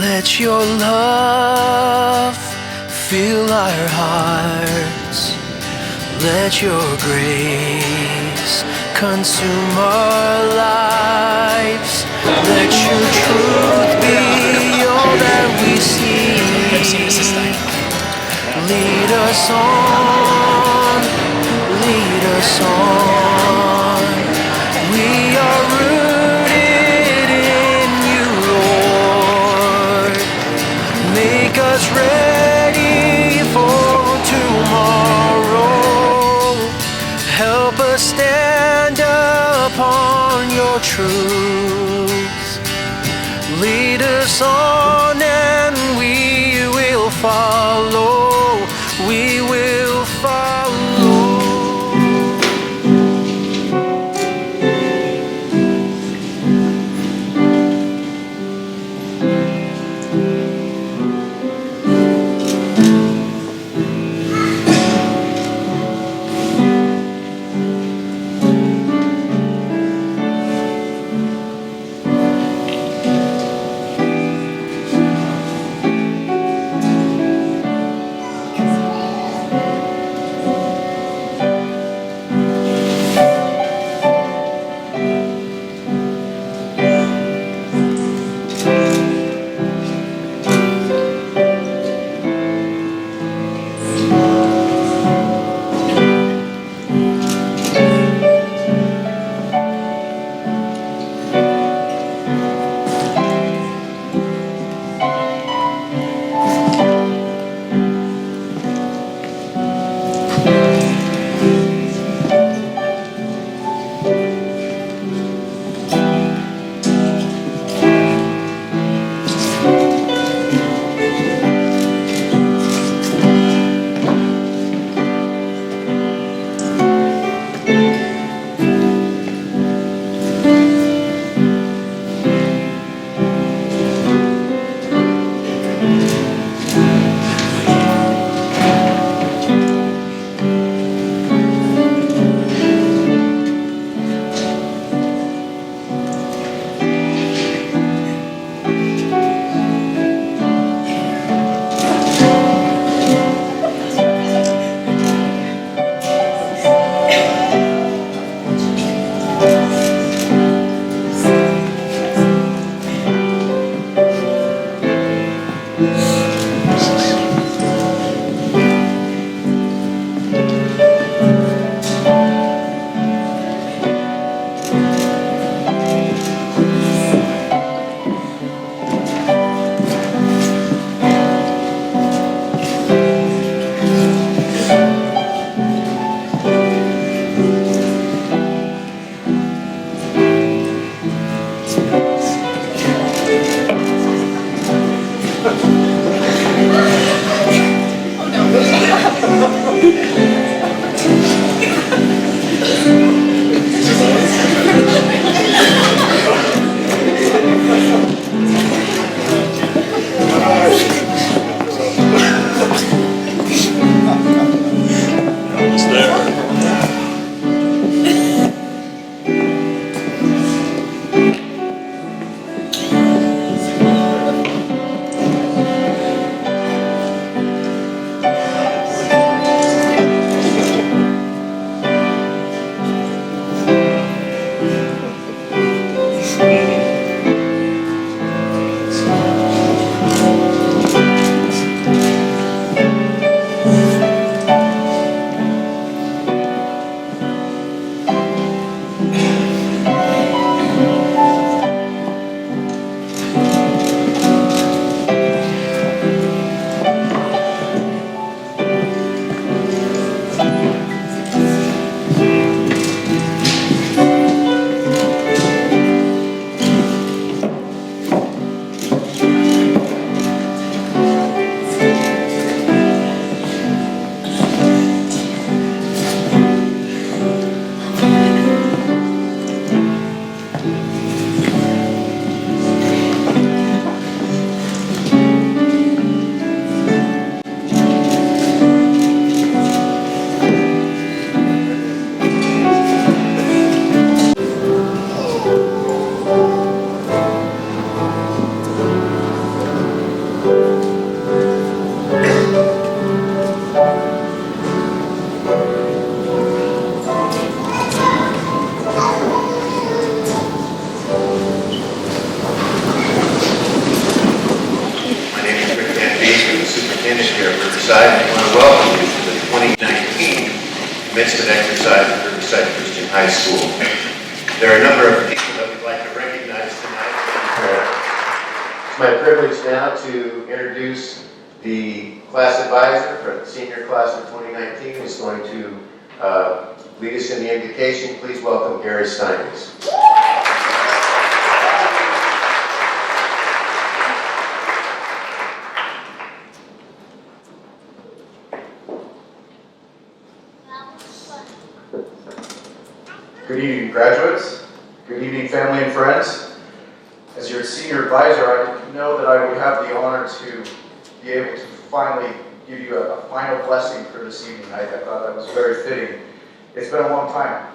Let your love fill our hearts. Let your grace consume our lives. Let your truth be all that we see. Lead us on, lead us on. We are rooted in you, Lord. Make us ready for tomorrow. Help us stand upon your truth. Lead us on and we will follow. We will follow. Riverside. I want to welcome you to the 2019 Commencement Exercise at Riverside Christian High School. There are a number of people that we'd like to recognize tonight. It's my privilege now to introduce the class advisor for the senior class of 2019 who's going to lead us in the invocation. Please welcome Gary Steines. Good evening, graduates. Good evening, family and friends. As your senior advisor, I know that I would have the honor to be able to finally give you a final blessing for this evening. I thought that was very fitting. It's been a long time.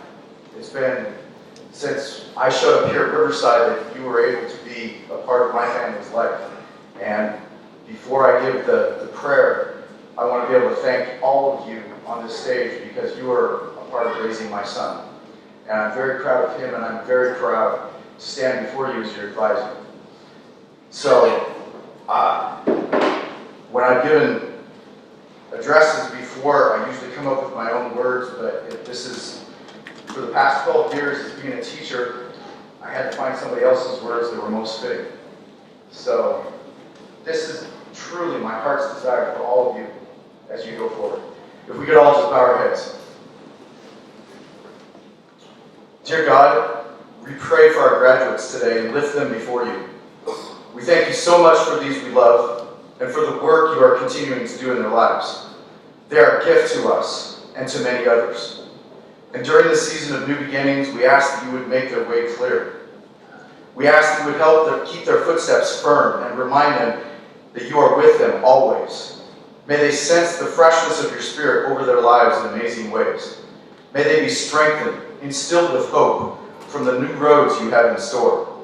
It's been since I showed up here at Riverside that you were able to be a part of my family's life. And before I give the prayer, I want to be able to thank all of you on this stage because you were a part of raising my son. And I'm very proud of him, and I'm very proud to stand before you as your advisor. So, when I've given addresses before, I usually come up with my own words, but if this is, for the past 12 years as being a teacher, I had to find somebody else's words that were most fitting. So, this is truly my heart's desire for all of you as you go forward. If we could all just bow our heads. Dear God, we pray for our graduates today and lift them before you. We thank you so much for these we love and for the work you are continuing to do in their lives. They are a gift to us and to many others. And during this season of new beginnings, we ask that you would make their way clear. We ask that you would help them keep their footsteps firm and remind them that you are with them always. May they sense the freshness of your Spirit over their lives in amazing ways. May they be strengthened, instilled with hope from the new roads you have in store.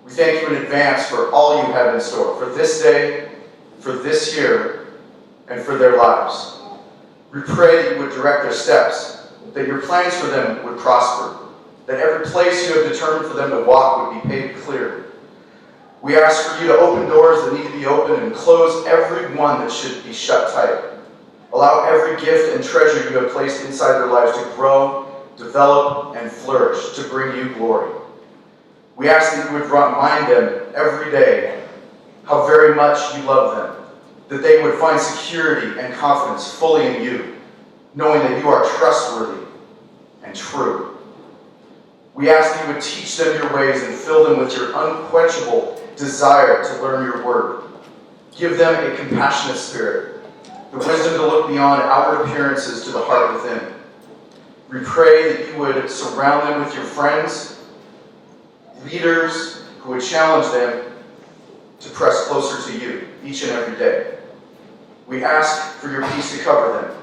We thank you in advance for all you have in store, for this day, for this year, and for their lives. We pray that you would direct their steps, that your plans for them would prosper, that every place you have determined for them to walk would be paved clear. We ask for you to open doors that need to be opened and close every one that should be shut tight. Allow every gift and treasure you have placed inside their lives to grow, develop, and flourish to bring you glory. We ask that you would remind them every day how very much you love them, that they would find security and confidence fully in you, knowing that you are trustworthy and true. We ask that you would teach them your ways and fill them with your unquenchable desire to learn your word. Give them a compassionate spirit, the wisdom to look beyond outward appearances to the heart within. We pray that you would surround them with your friends, leaders who would challenge them to press closer to you each and every day. We ask for your peace to cover them.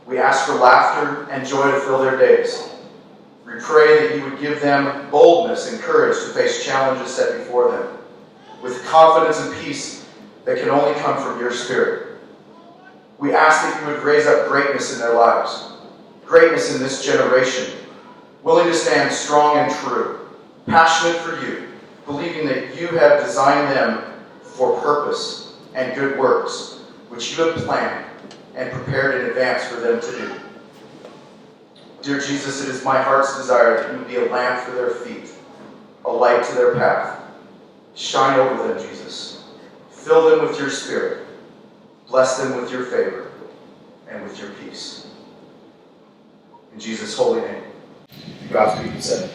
We ask for laughter and joy to fill their days. We pray that you would give them boldness and courage to face challenges set before them, with confidence and peace that can only come from your Spirit. We ask that you would raise up greatness in their lives, greatness in this generation, willing to stand strong and true, passionate for you, believing that you have designed them for purpose and good works, which you have planned and prepared in advance for them to do. Dear Jesus, it is my heart's desire that you would be a lamp for their feet, a light to their path. Shine over them, Jesus. Fill them with your Spirit. Bless them with your favor and with your peace. In Jesus' holy name. God's people said.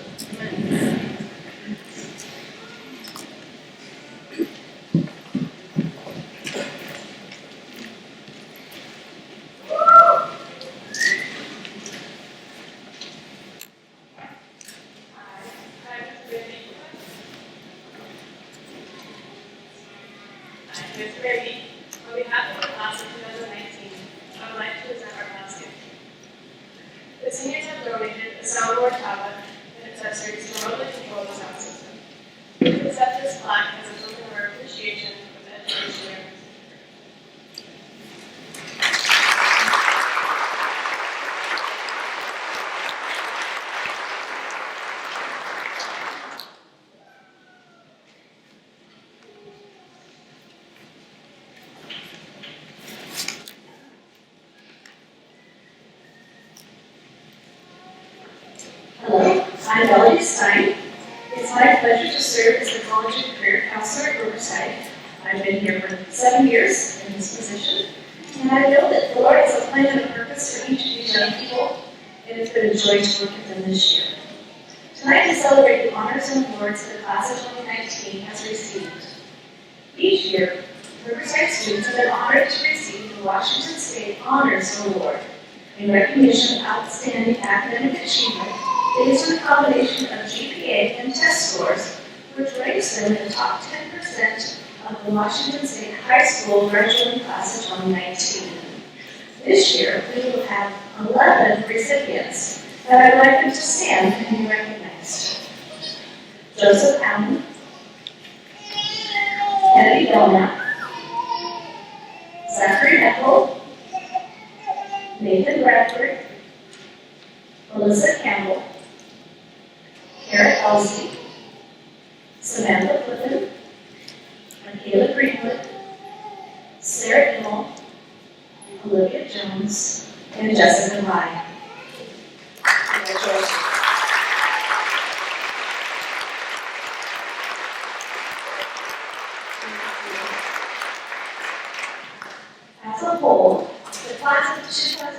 On behalf of the class of 2019, I would like to present our class gift. The seniors have donated a soundboard tablet and accessories to remotely control the sound system. We accept this plaque as a token of our appreciation for the education we are receiving. Stein. It's my pleasure to serve as the College and Career Counselor at Riverside. I've been here for 7 years in this position, and I know that the Lord has a plan and a purpose for each of these young people, and it's been a joy to work with them this year. Tonight we celebrate the honors and awards the class of 2019 has received. Each year, Riverside students have been honored to receive the Washington State Honors Award in recognition of outstanding academic achievement based on a combination of GPA and test scores, which ranks them in the top 10% of the Washington State High School graduating class of 2019. This year, we will have 11 recipients, and I'd like them to stand and be recognized. Joseph Allen, Kennedy Belknap, Zachary Eckel, Nathan Bradford, Melissa Campbell, Eric Elsey, Samantha Flippen, Michaela Greenwood, Sarah Immel, Olivia Jones, and Jessica Ryan. Congratulations. As a whole, the class of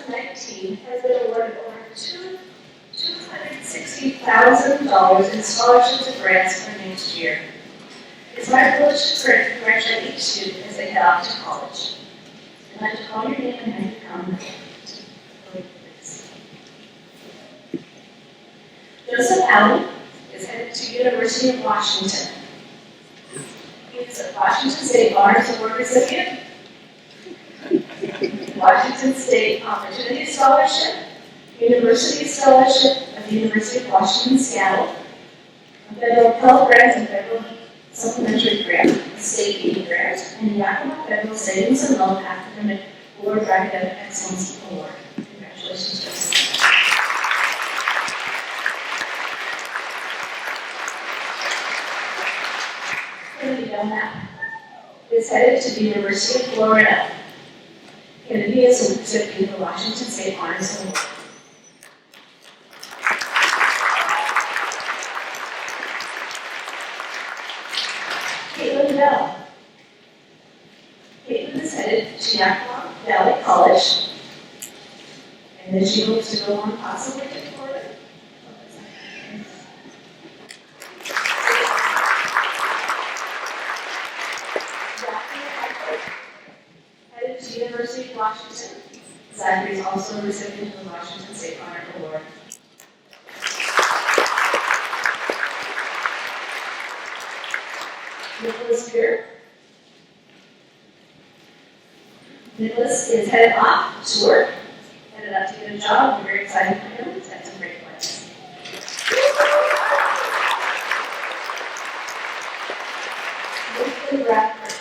2019 has been awarded over $260,000 in scholarships and grants for next year. It's my privilege to congratulate each student as they head off to college. I'd like to call your name and have you come. Joseph Allen is headed to University of Washington. He is a Washington State Honors Award recipient, Washington State Opportunity Scholarship, University Scholarship of the University of Washington, Seattle, a federal Pell Grant and federal supplementary grant, a state aid grant, and Yakima Federal Savings and Loan Academic Board for Academic Excellence Award. Congratulations, Joseph. Kennedy Belknap is headed to the University of Florida. Kennedy is a recipient of the Washington State Honors Award. Caitlin Bell. Caitlin is headed to Yakima Valley College, and then she hopes to go on possibly to Florida. Headed to University of Washington. Zachary is also a recipient of the Washington State Honor Award. Nicholas Beer. Nicholas is headed off to work, headed out to get a job. We're very excited for him. He's had some great plans. Nathan Bradford.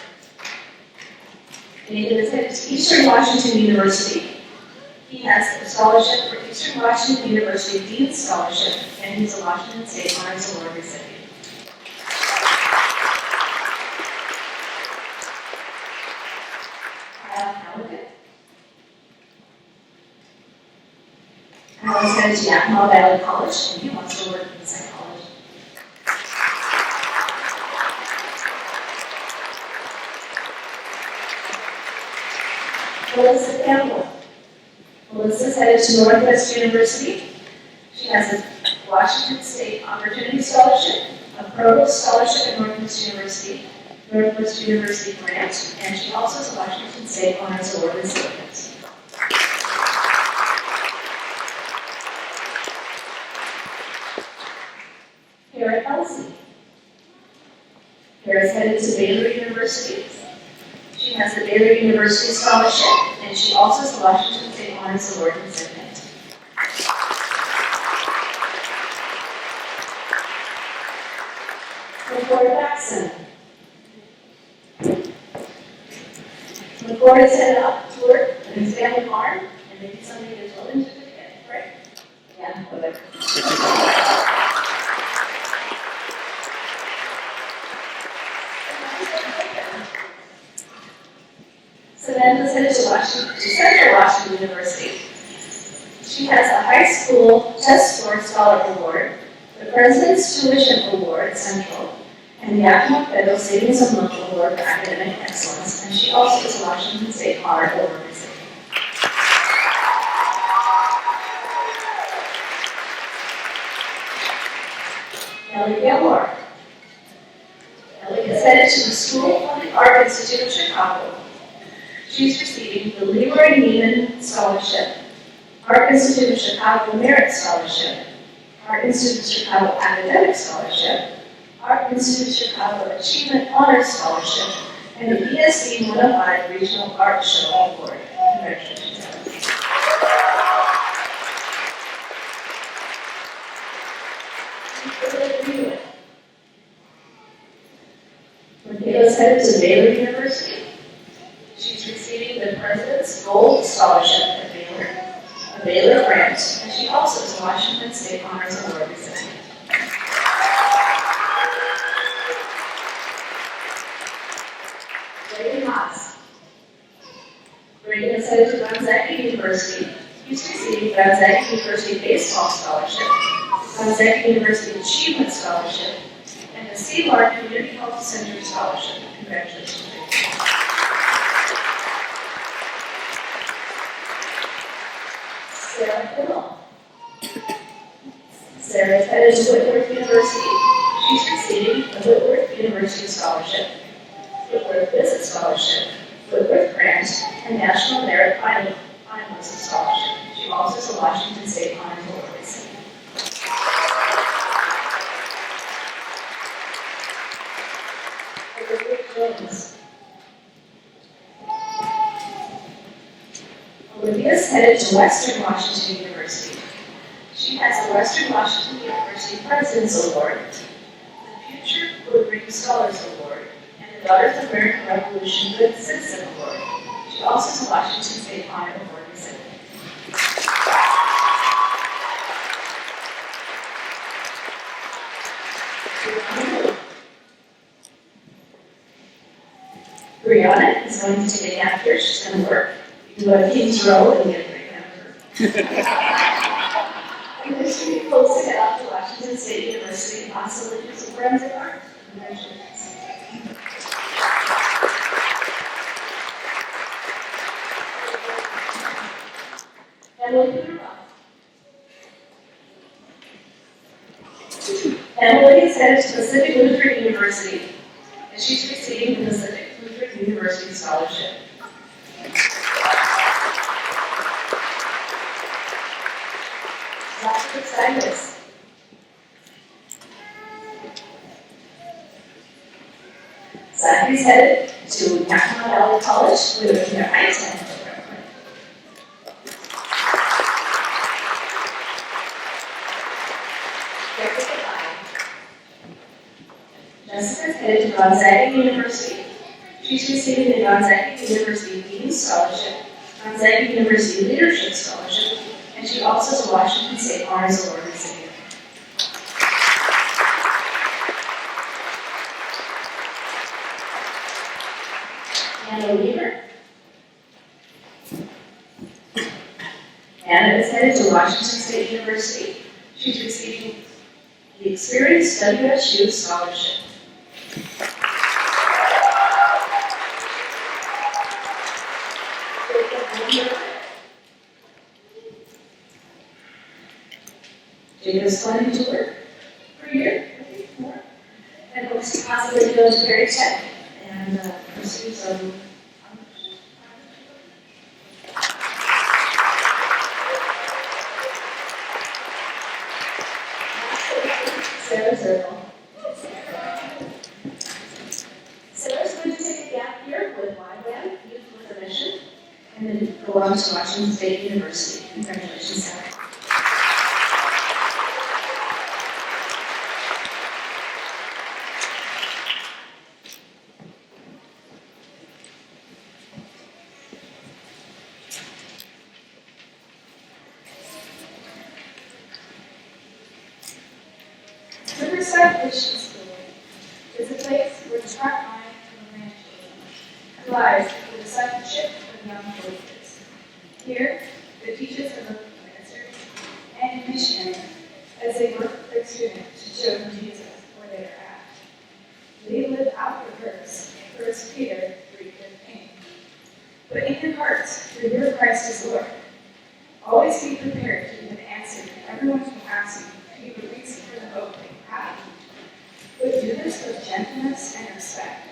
Nathan is headed to Eastern Washington University. He has a scholarship for Eastern Washington University Dean's Scholarship, and he's a Washington State Honors Award recipient. Alan's headed to Yakima Valley College, and he wants to work in psychology. Melissa Campbell. Melissa's headed to Northwest University. She has a Washington State Opportunity Scholarship, a Provost Scholarship at Northwest University grant, and she also is a Washington State Honors Award recipient. Eric Elsey. Kara's headed to Baylor University. She has the Baylor University Scholarship, and she also is the Washington State Honors Award recipient. McCord Baxson. McCord is headed up to work in his family farm, and maybe somebody is willing to get, right? Yeah, whatever. Samantha's headed to Central Washington University. She has a high school test score scholar award, the President's Tuition Award Central, and the Yakima Federal Savings and Loan Award for Academic Excellence, and she also is a Washington State Honor Award recipient. Ellie Gilmore. Ellie is headed to the School of the Art Institute of Chicago. She's receiving the Leroy Neiman Scholarship, Art Institute of Chicago Merit Scholarship, Art Institute of Chicago Academic Scholarship, Art Institute of Chicago Achievement Honor Scholarship, and the ESC 105 Regional Art Show Award. Congratulations, Ellie. Michaela is headed to Baylor University. She's receiving the President's Gold Scholarship at Baylor, a Baylor grant, and she also is a Washington State Honors Award recipient. Brady Haas. Brady is headed to Gonzaga University. He's receiving Gonzaga University Baseball Scholarship, Gonzaga University Achievement Scholarship, and the C-Lar Community Health Center Scholarship. Congratulations, Brady. Sarah Fiddle. Sarah is headed to Whitworth University. She's receiving the Whitworth University Scholarship, Whitworth Visit Scholarship, Whitworth Grant, and National Merit Finalist Scholarship. She also is a Washington State Honors Award recipient. Olivia Jones. Olivia is headed to Western Washington University. She has the Western Washington University President's Award, the Future Woodring Scholars Award, and the Daughters of American Revolution Good Citizen Award. She also is a Washington State Honor Award recipient. Brianna is going to take a gap year. She's going to work. You can go to Kings Row and get a great hamburger. And then she'll be close to head off to Washington State University and possibly do some forensic art. Congratulations. Emily Kuderov. Emily is headed to Pacific Lutheran University, and she's receiving the Pacific Lutheran University Scholarship. Dr. Steinmetz. Zachary's headed to Yakima Valley College with their I-10 program. Jessica's headed to Gonzaga University. She's receiving the Gonzaga University Dean's Scholarship, Gonzaga University Leadership Scholarship, and she also is a Washington State Honors Award recipient. Anna Weaver. Anna is headed to Washington State University. She's receiving the Experienced WSU Scholarship. Jacob's planning to work for a year, I think, more, and hopes to possibly go to Perry Tech and pursue some. Sarah Zirkle. Sarah's going to take a gap year with YWAM, Youth with a Mission, and then go on to Washington State University. Congratulations, Sarah. Riverside Christian School is a place where the heart, mind, and the grandchildren lies for the discipleship of young believers. Here, the teachers are both professors and missionaries as they work with their students work. Always be prepared to give an answer to everyone who asks you to give a reason for the hope that you have. But do this with gentleness and respect.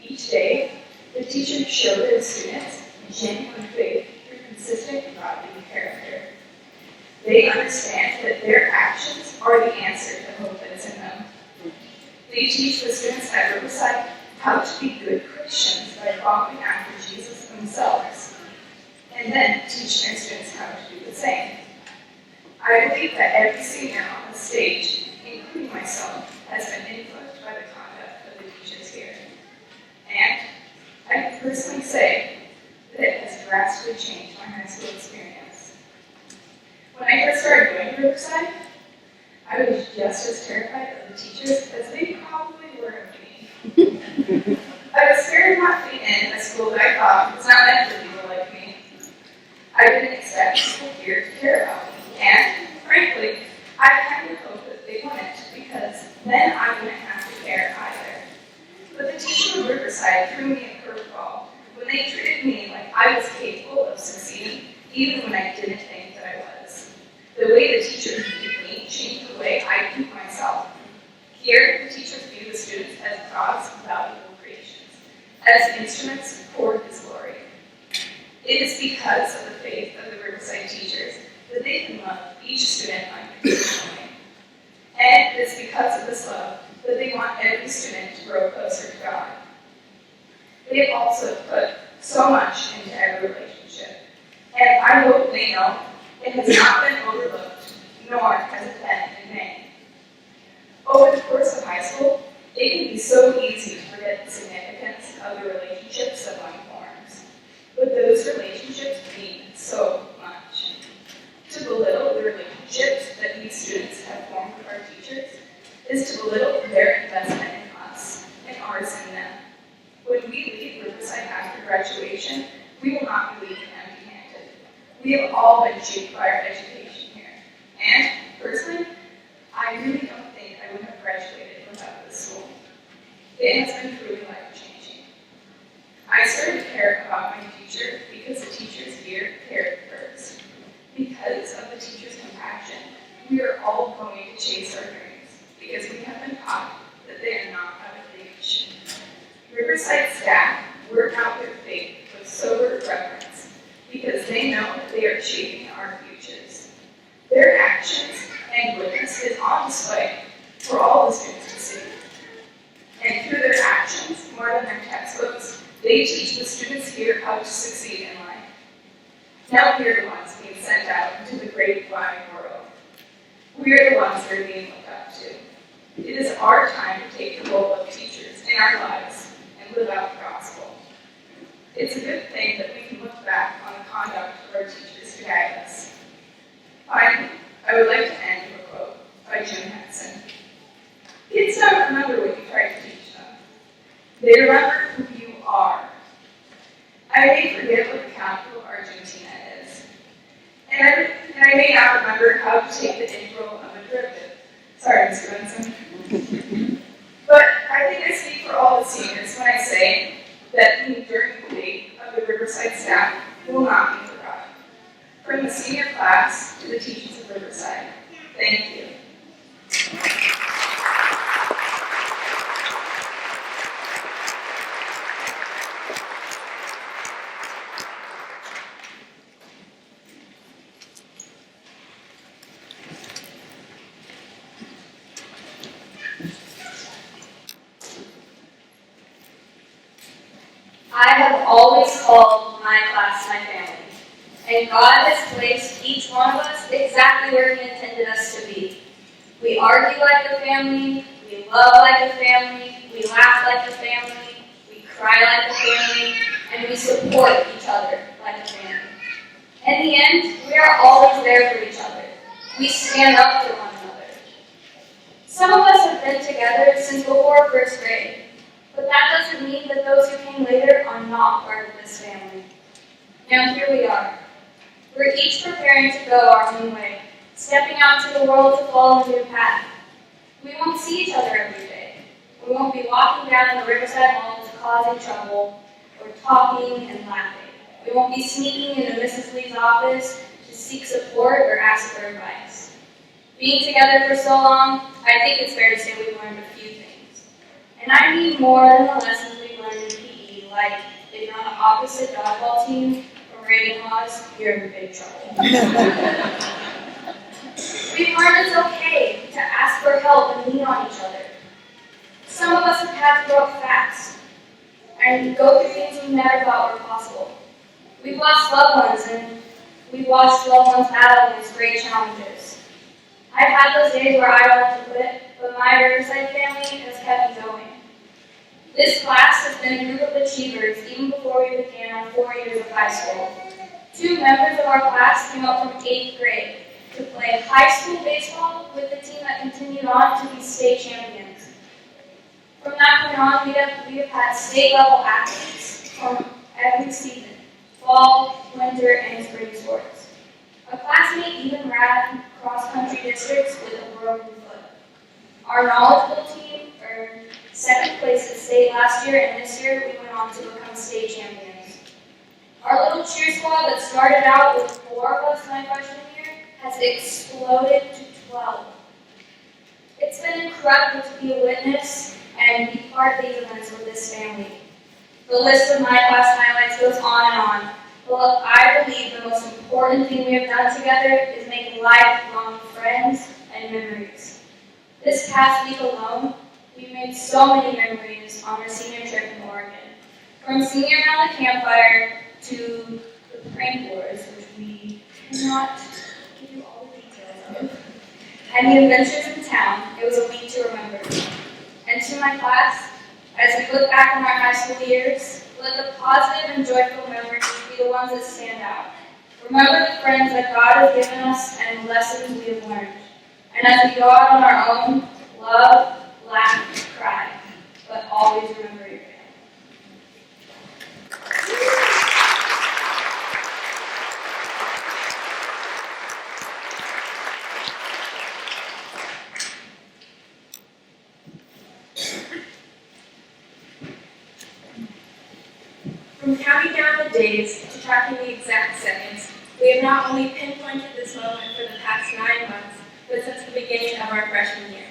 Each day, the teachers show their students genuine faith through consistent godly character. They understand that their actions are the answer to hope that is in them. They teach the students at Riverside how to be good Christians by following after Jesus themselves, and then teach their students how to do the same. I believe that every senior on the stage, including myself, has been influenced by the conduct of the teachers here. And I can personally say that it has drastically changed my high school experience. When I first started going to Riverside, I was just as terrified of the teachers as they probably were of me. I was scared of not being in a school that I thought was not meant for people like me. I didn't expect people here to care about me, and frankly, I kind of hoped that they wouldn't, because then I wouldn't have to care either. But the teachers of Riverside threw me a curveball when they treated me like I was capable of succeeding, even when I didn't think that I was. The way the teachers viewed me changed the way I viewed myself. Here, the teachers view the students as God's valuable creations, as instruments for His glory. It is because of the faith of the Riverside teachers that they can love each student unconditionally. And it is because of this love that they want every student to grow closer to God. They have also put so much into every relationship, and I hope they know it has not been overlooked, nor has it been in vain. Over the course of high school, it can be so easy to forget the significance of the relationships that one forms. But those relationships mean so much. To belittle the relationships that these students have formed with our teachers is to belittle their investment in us and ours in them. When we leave Riverside after graduation, we will not be leaving empty-handed. We have all been shaped by our education here. And, personally, I really don't think I would have graduated without this school. It has been truly life-changing. I started to care about my future because the teachers here cared first. Because of the teachers' compassion, we are all going to chase our dreams because we have been taught that they are not out of reach. Riverside staff work out their faith with sober reverence because they know that they are shaping our futures. Their actions and witness is on display for all the students to see. And through their actions, more than their textbooks, they teach the students here how to succeed in life. Now we are the ones being sent out into the great wide world. We are the ones that are being looked up to. It is our time to take the role of teachers in our lives and live out the gospel. It's a good thing that we can look back on the conduct of our teachers who guide us. Finally, I would like to end with a quote by Jim Henson. Kids don't remember what you tried to teach them. They remember who you are. I may forget what the capital of Argentina is. And I may not remember how to take the integral of a derivative. Sorry, Mr. Benson. But I think I speak for all the seniors when I say that the enduring fate of the Riverside staff will not be forgotten. From the senior class to the teachers of Riverside, thank you. I have always called my class my family, and God has placed each one of us exactly where He intended us to be. We argue like a family, we love like a family, we laugh like a family, we cry like a family, and we support each other like a family. In the end, we are always there for each other. We stand up for one another. Some of us have been together since before first grade. But that doesn't mean that those who came later are not part of this family. Now here we are. We're each preparing to go our own way, stepping out to the world to follow a new path. We won't see each other every day. We won't be walking down the Riverside halls causing trouble or talking and laughing. We won't be sneaking into Mrs. Lee's office to seek support or ask for advice. Being together for so long, I think it's fair to say we've learned a few things. And I mean more than the lessons we learned in PE, like if you're on the opposite dodgeball team or rating laws, you're in big trouble. We've learned it's okay to ask for help and lean on each other. Some of us have had to grow up fast and go through things we never thought were possible. We've lost loved ones, and we've watched loved ones battle against great challenges. I've had those days where I wanted to quit, but my Riverside family has kept me going. This class has been a group of achievers even before we began our 4 years of high school. 2 members of our class came up from 8th grade to play high school baseball with the team that continued on to be state champions. From that point on, we have had state-level athletes from every season, fall, winter, and spring sports. A classmate even ran cross-country districts with a broken foot. Our knowledgeable team earned 2nd place at state last year, and this year we went on to become state champions. Our little cheer squad that started out with 4 of us my freshman year has exploded to 12. It's been incredible to be a witness and be part of these events with this family. The list of my class highlights goes on and on. But I believe the most important thing we have done together is make lifelong friends and memories. This past week alone, we made so many memories on our senior trip in Oregon. From singing around the campfire to the prank wars, which we cannot give you all the details of, and the adventures in town, it was a week to remember. And to my class, as we look back on our high school years, let the positive and joyful memories be the ones that stand out. Remember the friends that God has given us and the lessons we have learned. And as we go out on our own, love, laugh, cry, but always remember your family. From counting down the days to tracking the exact seconds, we have not only pinpointed this moment for the past 9 months, but since the beginning of our freshman year.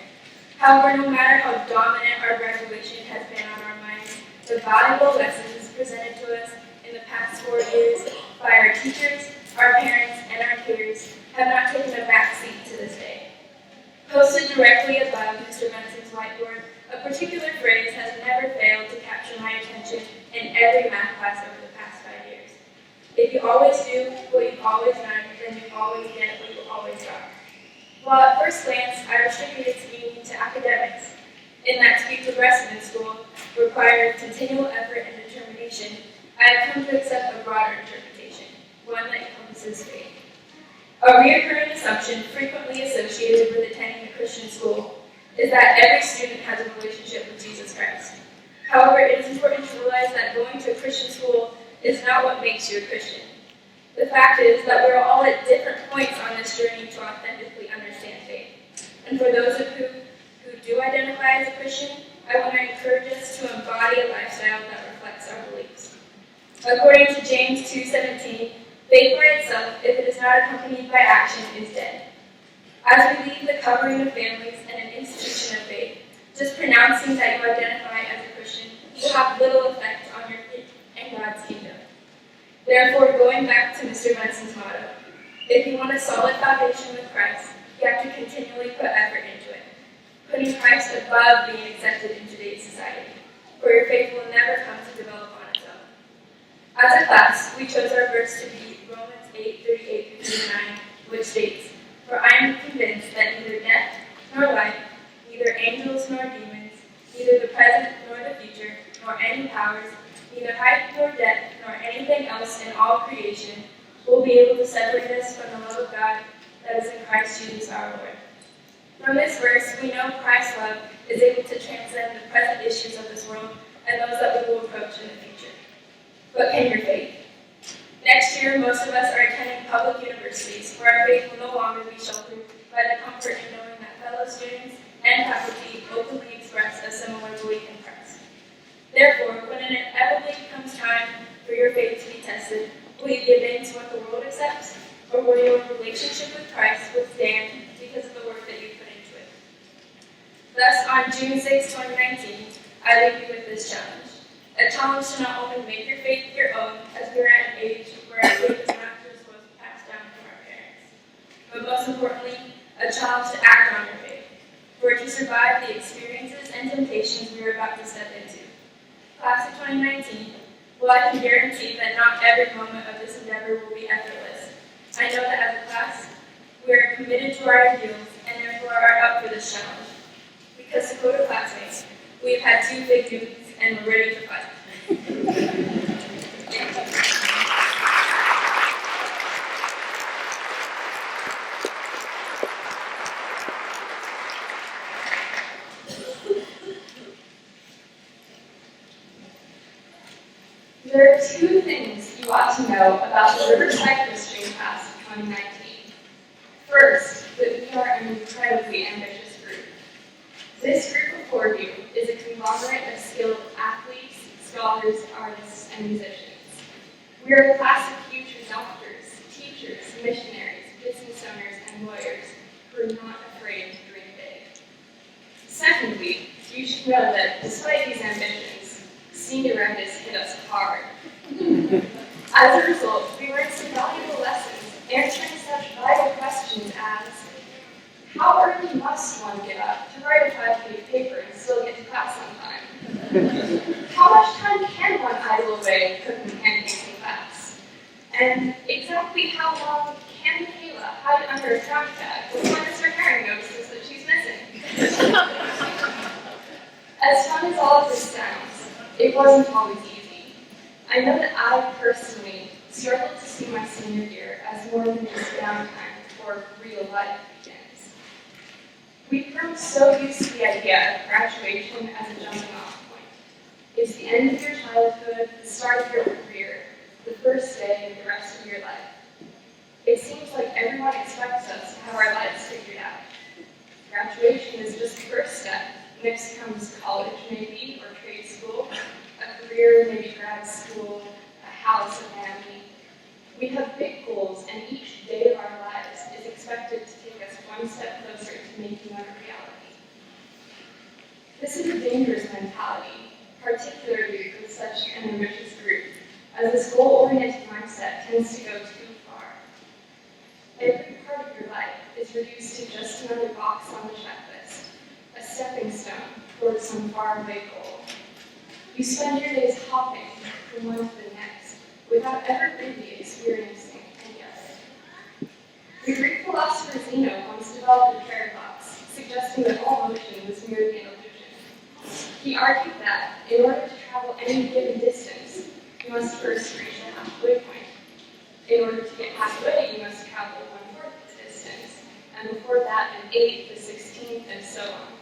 However, no matter how dominant our graduation has been on our minds, the valuable lessons presented to us in the past 4 years by our teachers, our parents, and our peers have not taken a back seat to this day. Posted directly above Mr. Benson's whiteboard, a particular phrase has never failed to capture my attention in every math class over the past 5 years. If you always do what you've always done, then you always get what you always got. While at first glance, I restricted its meaning to academics, in that to be progressive in school required continual effort and determination, I have come to accept a broader interpretation, one that encompasses faith. A recurring assumption frequently associated with attending a Christian school is that every student has a relationship with Jesus Christ. However, it is important to realize that going to a Christian school is not what makes you a Christian. The fact is that we're all at different points on this journey to authentically understand faith. And for those of who do identify as a Christian, I want to encourage us to embody a lifestyle that reflects our beliefs. According to James 2:17, faith by itself, if it is not accompanied by action, is dead. As we leave the covering of families and an institution of faith, just pronouncing that you identify as a Christian will have little effect on your faith and God's kingdom. Therefore, going back to Mr. Benson's motto, if you want a solid foundation with Christ, you have to continually put effort into it, putting Christ above being accepted in today's society, for your faith will never come to develop on its own. As a class, we chose our verse to be Romans 8:38-39, which states, "For I am convinced that neither death nor life, neither angels nor demons, neither the present nor the future, nor any powers, neither height nor depth, nor anything else in all creation will be able to separate us from the love of God that is in Christ Jesus our Lord." From this verse, we know Christ's love is able to transcend the present issues of this world and those that we will approach in the future. But can your faith? Next year, most of us are attending public universities where our faith will no longer be sheltered by the comfort in knowing that fellow students and faculty openly express a similar belief in Christ. Therefore, when it inevitably comes time for your faith to be tested, Will you give in to what the world accepts? Or will your relationship with Christ withstand because of the work that you put into it? Thus, on June 6, 2019, I leave you with this challenge. A challenge to not only make your faith your own, as we are at an age where our faith is not just what's passed down from our parents, but most importantly, a challenge to act on your faith, for it to survive the experiences and temptations we are about to step into. Class of 2019, well, I can guarantee that not every moment of this endeavor will be effortless. I know that as a class, we are committed to our ideals and therefore are up for this challenge. Because to quote a classmate, we have had 2 big duties and we're ready to fight. Thank you. There are 2 things you ought to know about the Riverside Christian class of 2019. First, that we are an incredibly ambitious group. This group before you is a conglomerate of skilled athletes, scholars, artists, and musicians. We are a class of future doctors, teachers, missionaries, business owners, and lawyers who are not afraid to dream big. Secondly, you should know that despite these ambitions, senioritis hit us hard. As a result, we learned some valuable lessons, answering such vital questions as, how early must one get up to write a 5-page paper and still get to class on time? How much time can one idle away cooking pancakes in class? And exactly how long can Michaela hide under a trash bag before Mr. Herring notices that she's missing? As fun as all of this sounds, it wasn't always easy. I know that I personally struggled to see my senior year as more than just downtime before real life begins. We've grown so used to the idea of graduation as a jumping off point. It's the end of your childhood, the start of your career, the first day of the rest of your life. It seems like everyone expects us to have our lives figured out. Graduation is just the first step. Next comes college, maybe, or trade school, a career, maybe grad school, a house, a family. We have big goals, and each day of our lives is expected to take us one step closer to making them a reality. This is a dangerous mentality, particularly with such an ambitious group, as this goal-oriented mindset tends to go too far. Every part of your life is reduced to just another box on the checklist, a stepping stone towards some faraway goal. You spend your days hopping from one to the next without ever really experiencing any of it. The Greek philosopher Zeno once developed a paradox, suggesting that all motion was merely an illusion. He argued that in order to travel any given distance, you must first reach the halfway point. In order to get halfway, you must travel 1/4 the distance, and before that, an 1/8, a 16th, and so on.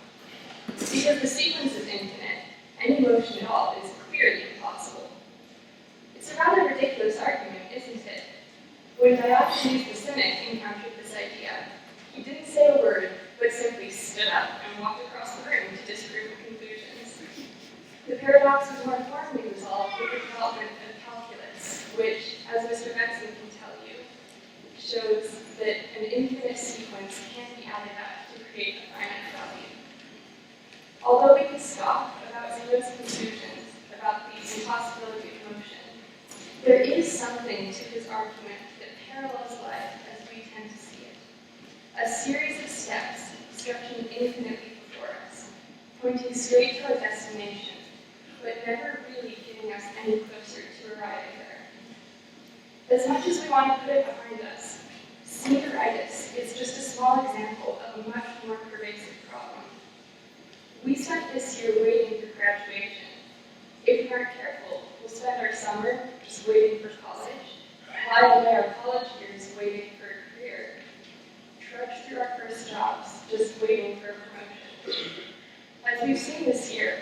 Because the sequence is infinite, any motion at all is clearly impossible. It's a rather ridiculous argument, isn't it? When Diogenes the Cynic encountered this idea, he didn't say a word, but simply stood up and walked across the room to disprove the conclusions. The paradox was more formally resolved with the development of calculus, which, as Mr. Benson can tell you, shows that an infinite sequence can be added up to create a finite value. Although we can scoff about Zeno's conclusions about the impossibility of motion, there is something to his argument that parallels life as we tend to see it. A series of steps stretching infinitely before us, pointing straight to our destination, but never really getting us any closer to arriving there. As much as we want to put it behind us, senioritis is just a small example of a much more pervasive problem. We spent this year waiting for graduation. If we aren't careful, we'll spend our summer just waiting for college, while away our college years waiting for a career, trudge through our first jobs just waiting for a promotion. As we've seen this year,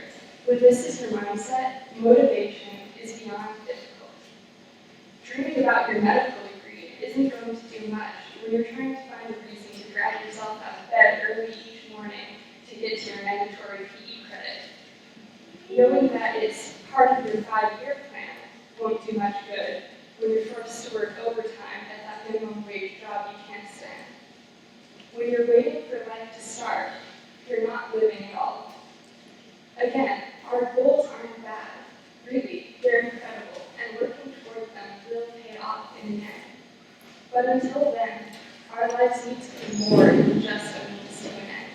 when this is your mindset, motivation is beyond difficult. Dreaming about your medical degree isn't going to do much when you're trying to find a reason to drag yourself out of bed early each morning to get to your mandatory PE credit. Knowing that it's part of your 5-year plan won't do much good when you're forced to work overtime at that minimum wage job you can't stand. When you're waiting for life to start, you're not living at all. Again, our goals aren't bad. Really, they're incredible, and working toward them will pay off in the end. But until then, our lives need to be more than just a means to an end.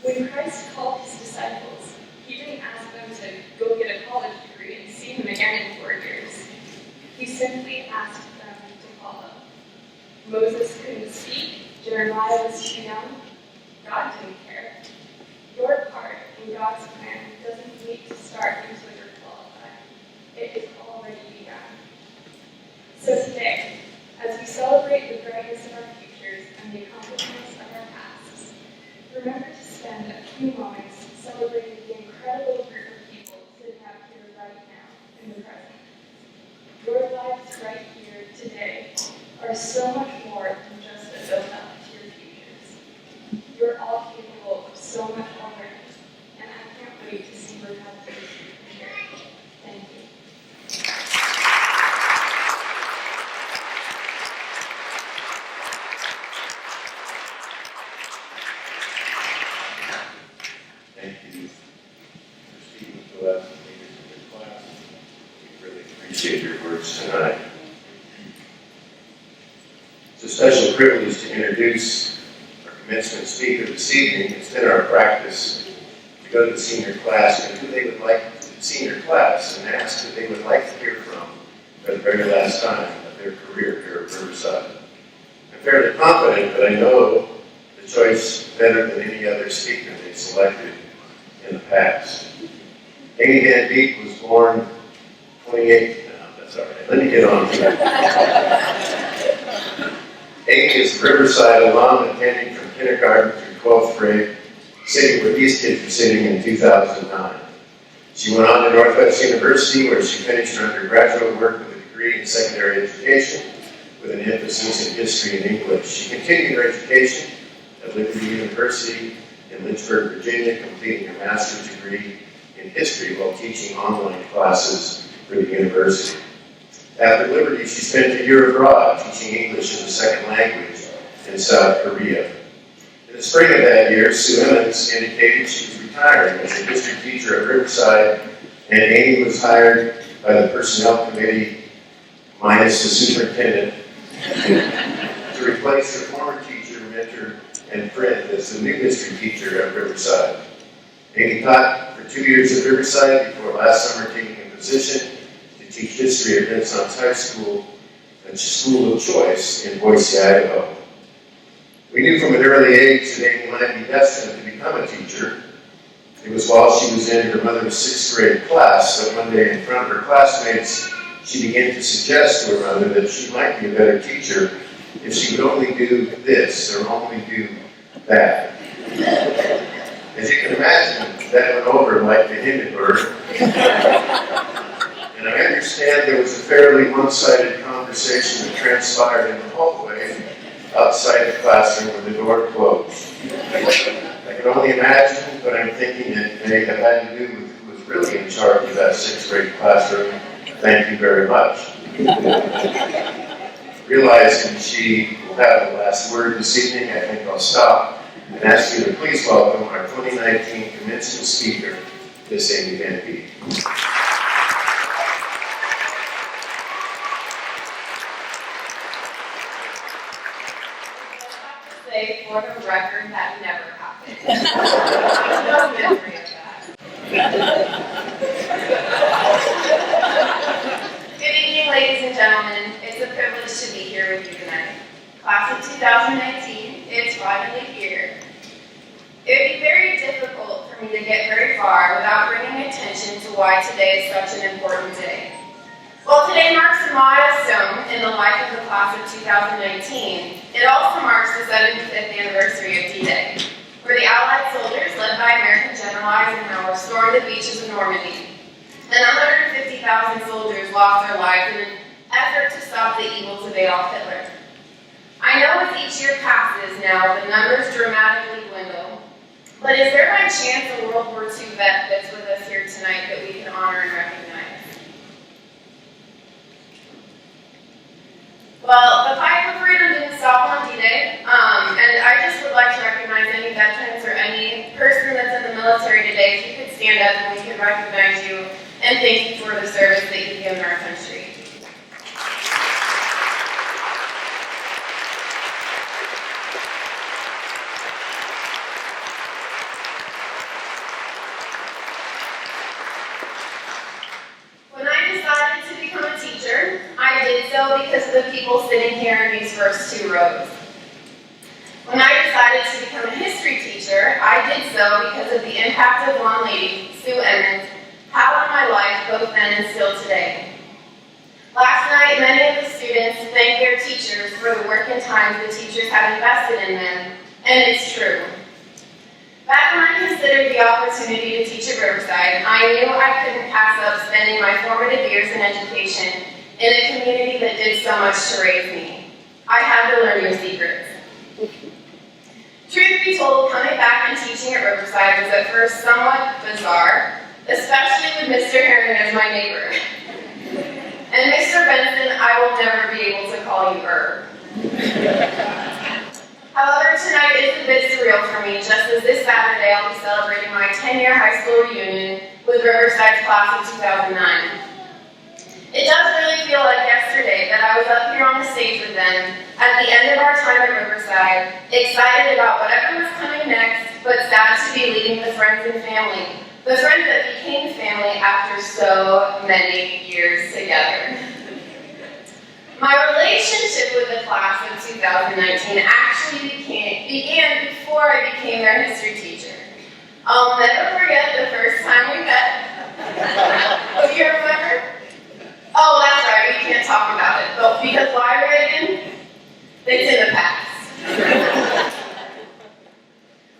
When Christ called his disciples, he didn't ask them to go get a college degree and see him again in 4 years. He simply asked them to follow. Moses couldn't speak, Jeremiah was too young, God didn't care. Your part in God's plan doesn't need to start until you're qualified. It is already begun. So today, as we celebrate the brightness of our futures and the accomplishments of our pasts, remember to spend a few moments celebrating the incredible group of people sitting out here right now in the present. Your lives right here today are so much more than just a build-up to your futures. You're all capable of so much already, and I can't wait to see where God takes you from here. Thank you. Thank you for speaking to us and leaders in your class. We really appreciate your words tonight. It's a special privilege to introduce our commencement speaker this evening. It's been our practice to go to the senior class and who they would like to the senior class and ask who they would like to hear from for the very last time of their career here at Riverside. I'm fairly confident that I know the choice better than any other speaker they selected in the past. Amy Van Beek was born 28, no, that's all right. Let me get on to that. Amy is a Riverside alum attending from kindergarten through 12th grade, sitting where these kids were sitting in 2009. She went on to Northwest University where she finished her undergraduate work with a degree in secondary education with an emphasis in history and English. She continued her education at Liberty University in Lynchburg, Virginia, completing her master's degree in history while teaching online classes for the university. After Liberty, she spent a year abroad teaching English as a second language in South Korea. In the spring of that year, Sue Emmons indicated she was retiring as a district teacher at Riverside, and Amy was hired by the Personnel Committee, minus the superintendent, to replace her former teacher, mentor, and friend as the new district teacher at Riverside. Amy taught for 2 years at Riverside before last summer taking a position to teach history at Renaissance High School, a school of choice in Boise, Idaho. We knew from an early age that Amy might be destined to become a teacher. It was while she was in her mother's 6th grade class that one day in front of her classmates, she began to suggest to her mother that she might be a better teacher if she would only do this or only do that. As you can imagine, that went over like the Hindenburg. And I understand there was a fairly one-sided conversation that transpired in the hallway outside the classroom when the door closed. I can only imagine, but I'm thinking it may have had to do with who was really in charge of that 6th grade classroom. Thank you very much. Realizing she will have the last word this evening, I think I'll stop and ask you to please welcome our 2019 commencement speaker, Miss Amy Van Beek. For the record, that never happened. No memory of that. Good evening, ladies and gentlemen. It's a privilege to be here with you tonight. Class of 2019, it's finally here. It would be very difficult for me to get very far without bringing attention to why today is such an important day. While today marks a milestone in the life of the class of 2019, it also marks the 75th anniversary of D-Day, where the Allied soldiers, led by American General Eisenhower, stormed the beaches of Normandy. And 150,000 soldiers lost their lives in an effort to stop the evils of Adolf Hitler. I know as each year passes now, the numbers dramatically dwindle. But is there by chance a World War II vet that's with us here tonight that we can honor and recognize? Well, the fight for freedom didn't stop on D-Day, and I just would like to recognize any veterans or any person that's in the military today. If you could stand up and we could recognize you and thank you for the service that you've given our country. When I decided to become a teacher, I did so because of the people sitting here in these first two rows. When I decided to become a history teacher, I did so because of the impact of one lady, Sue Emmons, had on my life both then and still today. Last night, many of the students thanked their teachers for the work and time the teachers had invested in them, and it's true. Back when I considered the opportunity to teach at Riverside, I knew I couldn't pass up spending my formative years in education in a community that did so much to raise me. I had to learn new secrets. Truth be told, coming back and teaching at Riverside was at first somewhat bizarre, especially with Mr. Herring as my neighbor. And Mr. Benson, I will never be able to call you Herb. However, tonight is a bit surreal for me, just as this Saturday I'll be celebrating my 10-year high school reunion with Riverside's class of 2009. It does really feel like yesterday that I was up here on the stage with them at the end of our time at Riverside, excited about whatever was coming next, but sad to be leaving the friends and family. The friends that became family after so many years together. My relationship with the class of 2019 actually began before I became their history teacher. I'll never forget the first time we met. Do you remember? Oh, that's right, we can't talk about it. But because why, Reagan? It's in the past.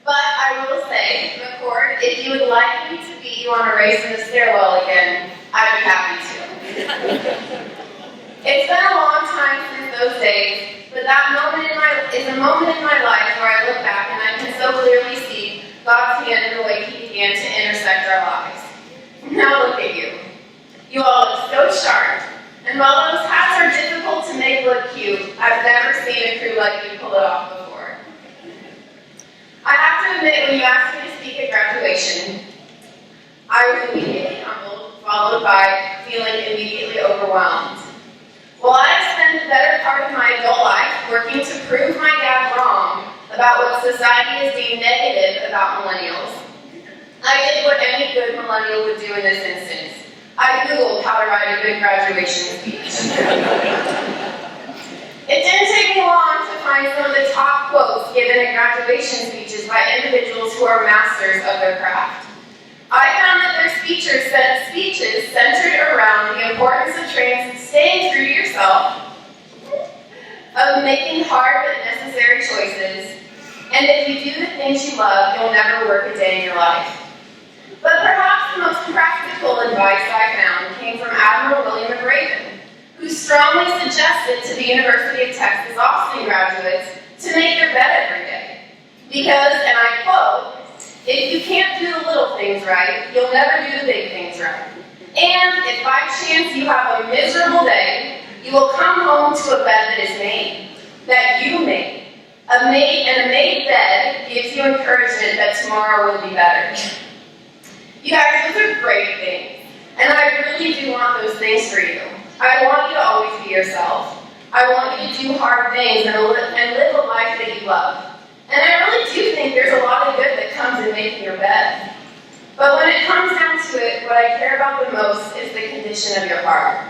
But I will say, McCord, if you would like me to beat you on a race in the stairwell again, I'd be happy to. It's been a long time since those days, but that moment is a moment in my life where I look back and I can so clearly see God's hand in the way He began to intersect our lives. Now look at you. You all look so sharp, and while those hats are difficult to make look cute, I've never seen a crew like you pull it off before. I have to admit, when you asked me to speak at graduation, I was immediately humbled, followed by feeling immediately overwhelmed. While I spent the better part of my adult life working to prove my dad wrong about what society is deemed negative about millennials, I did what any good millennial would do in this instance. I Googled how to write a good graduation speech. It didn't take me long to find some of the top quotes given at graduation speeches by individuals who are masters of their craft. I found that their speeches centered around the importance of staying true to yourself, of making hard but necessary choices, and if you do the things you love, you'll never work a day in your life. But perhaps the most practical advice I found came from Admiral William McRaven, who strongly suggested to the University of Texas Austin graduates to make their bed every day. Because, and I quote, "If you can't do the little things right, you'll never do the big things right. And if by chance you have a miserable day, you will come home to a bed that is made, that you made. A made bed gives you encouragement that tomorrow will be better." You guys, those are great things. And I really do want those things for you. I want you to always be yourself. I want you to do hard things and live a life that you love. And I really do think there's a lot of good that comes in making your bed. But when it comes down to it, what I care about the most is the condition of your heart.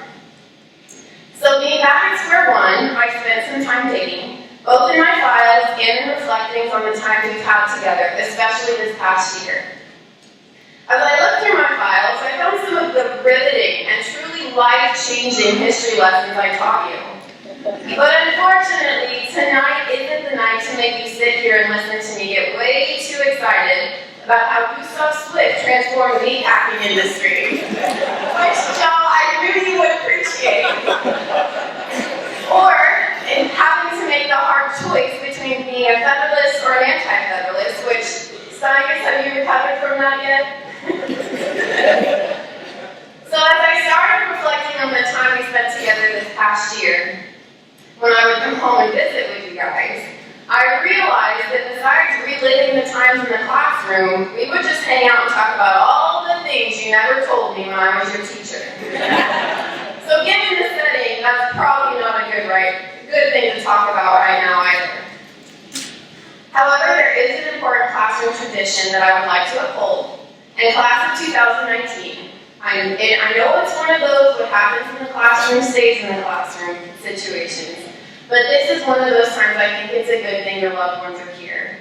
So being back at square one, I spent some time digging, both in my files and in reflecting on the time we've had together, especially this past year. As I looked through my files, I found some of the riveting and truly life-changing history lessons I taught you. But unfortunately, tonight isn't the night to make you sit here and listen to me get way too excited about how Gustav Swift transformed the meatpacking industry, which, y'all, I really would appreciate. Or in having to make the hard choice between being a Federalist or an anti-Federalist, which, Steiners, have you recovered from that yet? So as I started reflecting on the time we spent together this past year, when home and visit with you guys, I realized that besides reliving the times in the classroom, we would just hang out and talk about all the things you never told me when I was your teacher. So given the setting, that's probably not a good thing to talk about right now either. However, there is an important classroom tradition that I would like to uphold. In class of 2019, I know it's one of those what happens in the classroom stays in the classroom situations, but this is one of those times I think it's a good thing your loved ones are here.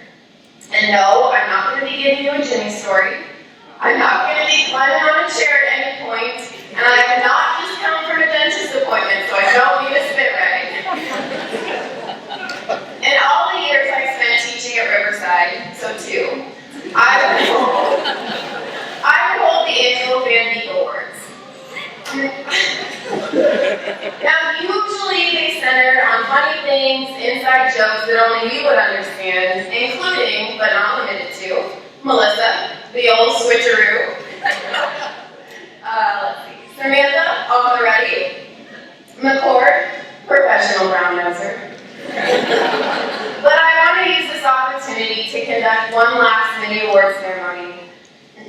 And no, I'm not going to be giving you a Jimmy story. I'm not going to be climbing on a chair at any point, and I have not just come from a dentist appointment, so I don't need a spit rag. In all the years I spent teaching at Riverside, so too, I would hold the annual Van Beek Awards. Now, usually they center on funny things, inside jokes that only we would understand, including, but not limited to, Melissa, the old switcheroo. Let's see. Samantha, on the ready. McCord, professional brown noser. But I want to use this opportunity to conduct one last mini award ceremony.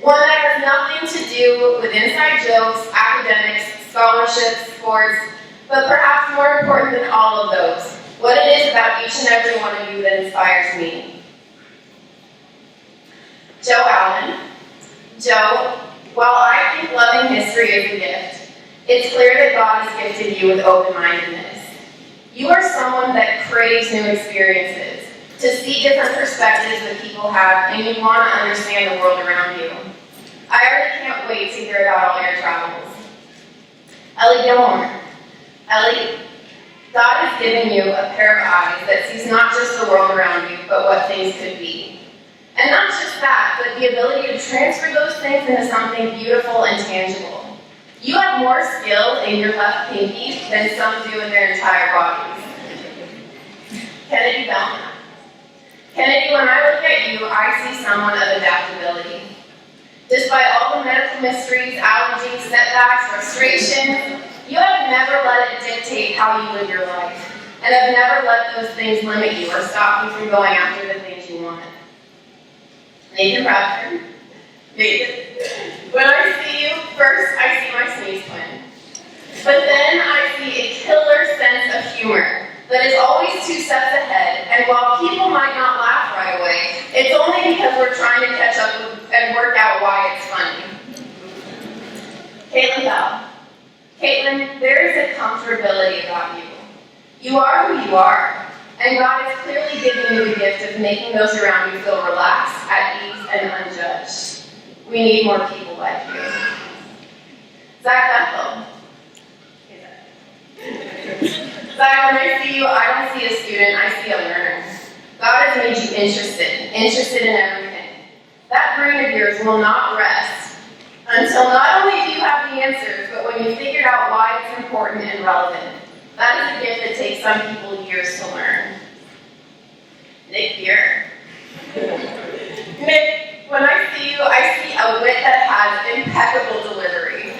One that has nothing to do with inside jokes, academics, scholarships, sports, but perhaps more important than all of those, what it is about each and every one of you that inspires me. Joe Allen. Joe, while I think loving history is a gift, it's clear that God has gifted you with open-mindedness. You are someone that craves new experiences, to see different perspectives that people have, and you want to understand the world around you. I already can't wait to hear about all your travels. Ellie Gilmore. Ellie, God has given you a pair of eyes that sees not just the world around you, but what things could be. And not just that, but the ability to transfer those things into something beautiful and tangible. You have more skill in your left pinky than some do in their entire bodies. Kennedy Belknap. Kennedy, when I look at you, I see someone of adaptability. Despite all the medical mysteries, allergies, setbacks, frustrations, you have never let it dictate how you live your life, and have never let those things limit you or stop you from going after the things you want. Nathan Bradford. Nathan. When I see you, first I see my sneeze twin. But then I see a killer sense of humor that is always 2 steps ahead, and while people might not laugh right away, it's only because we're trying to catch up with and work out why it's funny. Caitlin Bell. Caitlin, there is a comfortability about you. You are who you are, and God has clearly given you the gift of making those around you feel relaxed, at ease, and unjudged. We need more people like you. Zach Bethel. Zach, when I see you, I don't see a student, I see a learner. God has made you interested in everything. That brain of yours will not rest until not only do you have the answers, but when you figured out why it's important and relevant. That is a gift that takes some people years to learn. Nick here. Nick, when I see you, I see a wit that has impeccable delivery.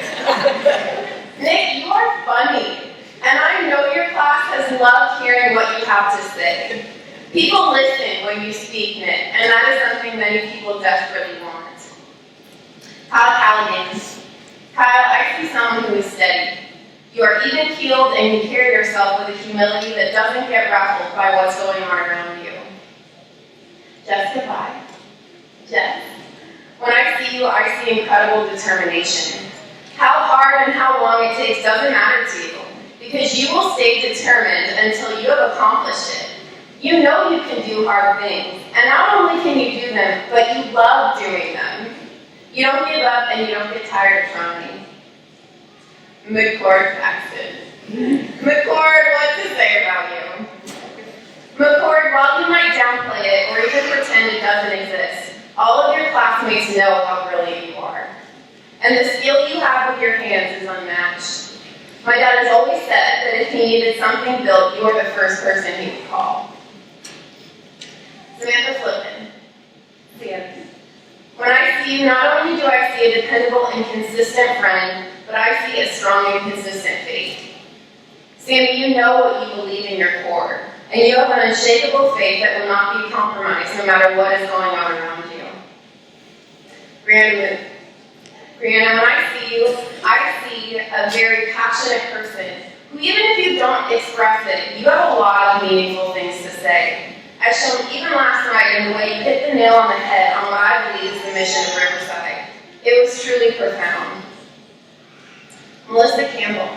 Nick, you are funny, and I know your class has loved hearing what you have to say. People listen when you speak, Nick, and that is something many people desperately want. Kyle Callaghan. Kyle, I see someone who is steady. You are even-keeled and you carry yourself with a humility that doesn't get ruffled by what's going on around you. Jessica Pye. Jess, when I see you, I see incredible determination. How hard and how long it takes doesn't matter to you, because you will stay determined until you have accomplished it. You know you can do hard things, and not only can you do them, but you love doing them. You don't give up and you don't get tired of trying. McCord Paxton. McCord, what to say about you? McCord, while you might downplay it or even pretend it doesn't exist, all of your classmates know how brilliant you are. And the skill you have with your hands is unmatched. My dad has always said that if he needed something built, you are the first person he would call. Samantha Flippin. Samantha. When I see you, not only do I see a dependable and consistent friend, but I see a strong and consistent faith. Sammy, you know what you believe in your core. and you have an unshakable faith that will not be compromised no matter what is going on around you. Brianna, when I see you, I see a very passionate person who, even if you don't express it, you have a lot of meaningful things to say. As shown even last night in the way you hit the nail on the head on what I believe is the mission of Riverside. It was truly profound. Melissa Campbell.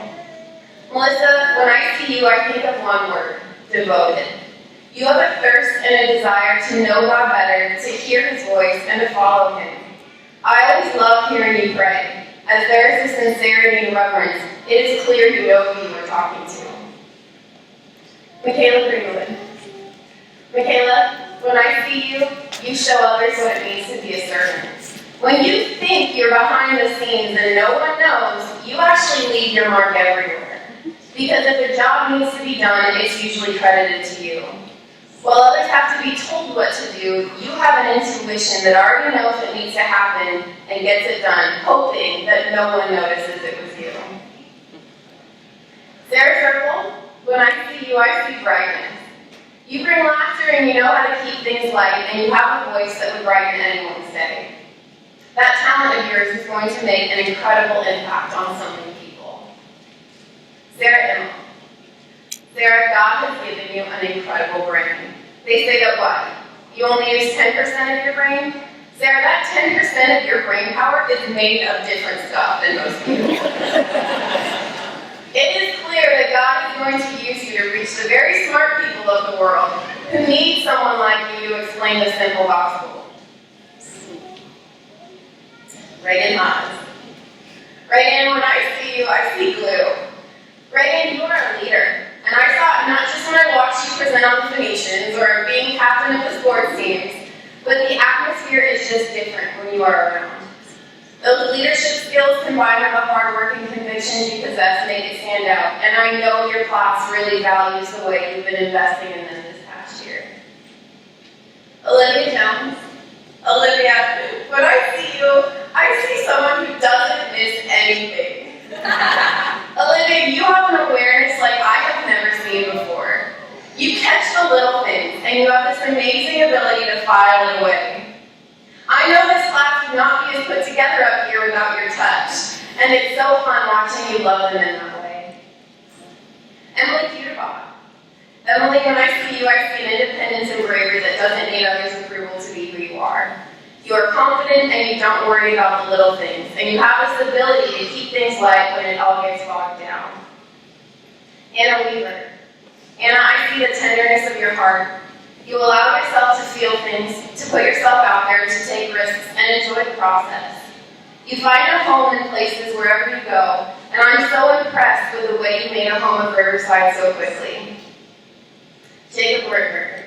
Melissa, when I see you, I think of one word: devoted. You have a thirst and a desire to know God better, to hear His voice, and to follow Him. I always love hearing you pray. As there is a sincerity and reverence, it is clear you know who you are talking to. Michaela Greenwood. Michaela, when I see you, you show others what it means to be a servant. When you think you're behind the scenes and no one knows, you actually leave your mark everywhere. Because if a job needs to be done, it's usually credited to you. While others have to be told what to do, you have an intuition that already knows what needs to happen and gets it done, hoping that no one notices it was you. Sarah Circle, when I see you, I see brightness. You bring laughter and you know how to keep things light, and you have a voice that would brighten anyone's day. That talent of yours is going to make an incredible impact on so many people. Sarah Emma. Sarah, God has given you an incredible brain. They say that what? You only use 10% of your brain? Sarah, that 10% of your brain power is made of different stuff than most people. It is clear that God is going to use you to reach the very smart people of the world who need someone like you to explain the simple gospel. Reagan Haas. Reagan, when I see you, I see glue. Reagan, you are a leader. And I saw it not just when I watched you present on the Phoenicians or being captain of the sports teams, but the atmosphere is just different when you are around. Those leadership skills combined with the hard work and convictions you possess make it stand out, and I know your class really values the way you've been investing in them this past year. Olivia Jones. Olivia, when I see you, I see someone who doesn't miss anything. Olivia, you have an awareness like I have never seen before. You catch the little things, and you have this amazing ability to file it away. I know this class would not be as put together up here without your touch, and it's so fun watching you love them in that way. Emily Peterbach. Emily, when I see you, I see an independence and bravery that doesn't need others' approval to be who you are. You are confident and you don't worry about the little things, and you have this ability to keep things light when it all gets bogged down. Anna Wheeler. Anna, I see the tenderness of your heart. You allow yourself to feel things, to put yourself out there, to take risks, and enjoy the process. You find a home in places wherever you go, and I'm so impressed with the way you made a home of Riverside so quickly. Jacob Rittberger.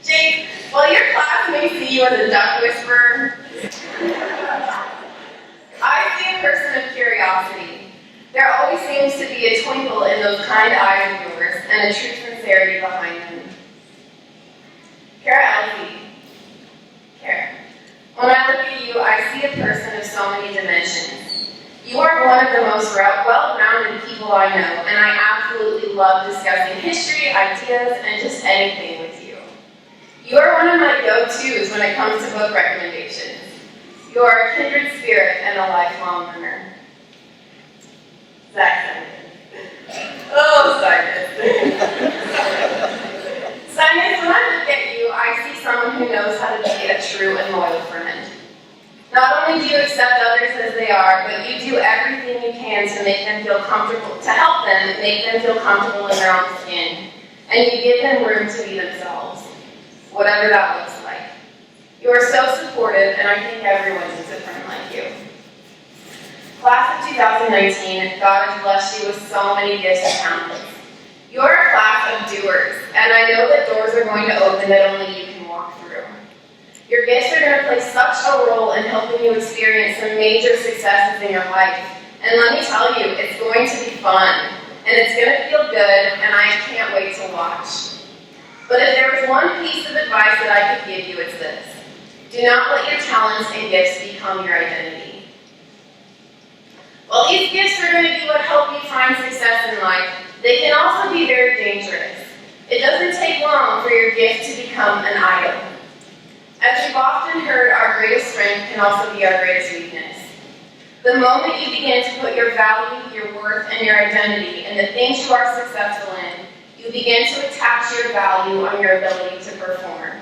Jake, while your class may see you as a duck whisperer, I see a person of curiosity. There always seems to be a twinkle in those kind eyes of yours and a true sincerity behind them. Kara Elsie. Kara, when I look at you, I see a person of so many dimensions. You are one of the most well-rounded people I know, and I absolutely love discussing history, ideas, and just anything with you. You are one of my go-tos when it comes to book recommendations. You are a kindred spirit and a lifelong learner. Zach Simon. Oh, Simon. Simon, when I look at you, I see someone who knows how to be a true and loyal friend. Not only do you accept others as they are, but you do everything you can to make them feel comfortable, to help them make them feel comfortable in their own skin. And you give them room to be themselves, whatever that looks like. You are so supportive, and I think everyone needs a friend like you. Class of 2019, God has blessed you with so many gifts and talents. You are a class of doers, and I know that doors are going to open that only you can walk through. Your gifts are going to play such a role in helping you experience some major successes in your life. And let me tell you, it's going to be fun, and it's going to feel good, and I can't wait to watch. But if there was one piece of advice that I could give you, it's this. Do not let your talents and gifts become your identity. While these gifts are going to be what help you find success in life, they can also be very dangerous. It doesn't take long for your gift to become an idol. As we've often heard, our greatest strength can also be our greatest weakness. The moment you begin to put your value, your worth, and your identity in the things you are successful in, you begin to attach your value on your ability to perform.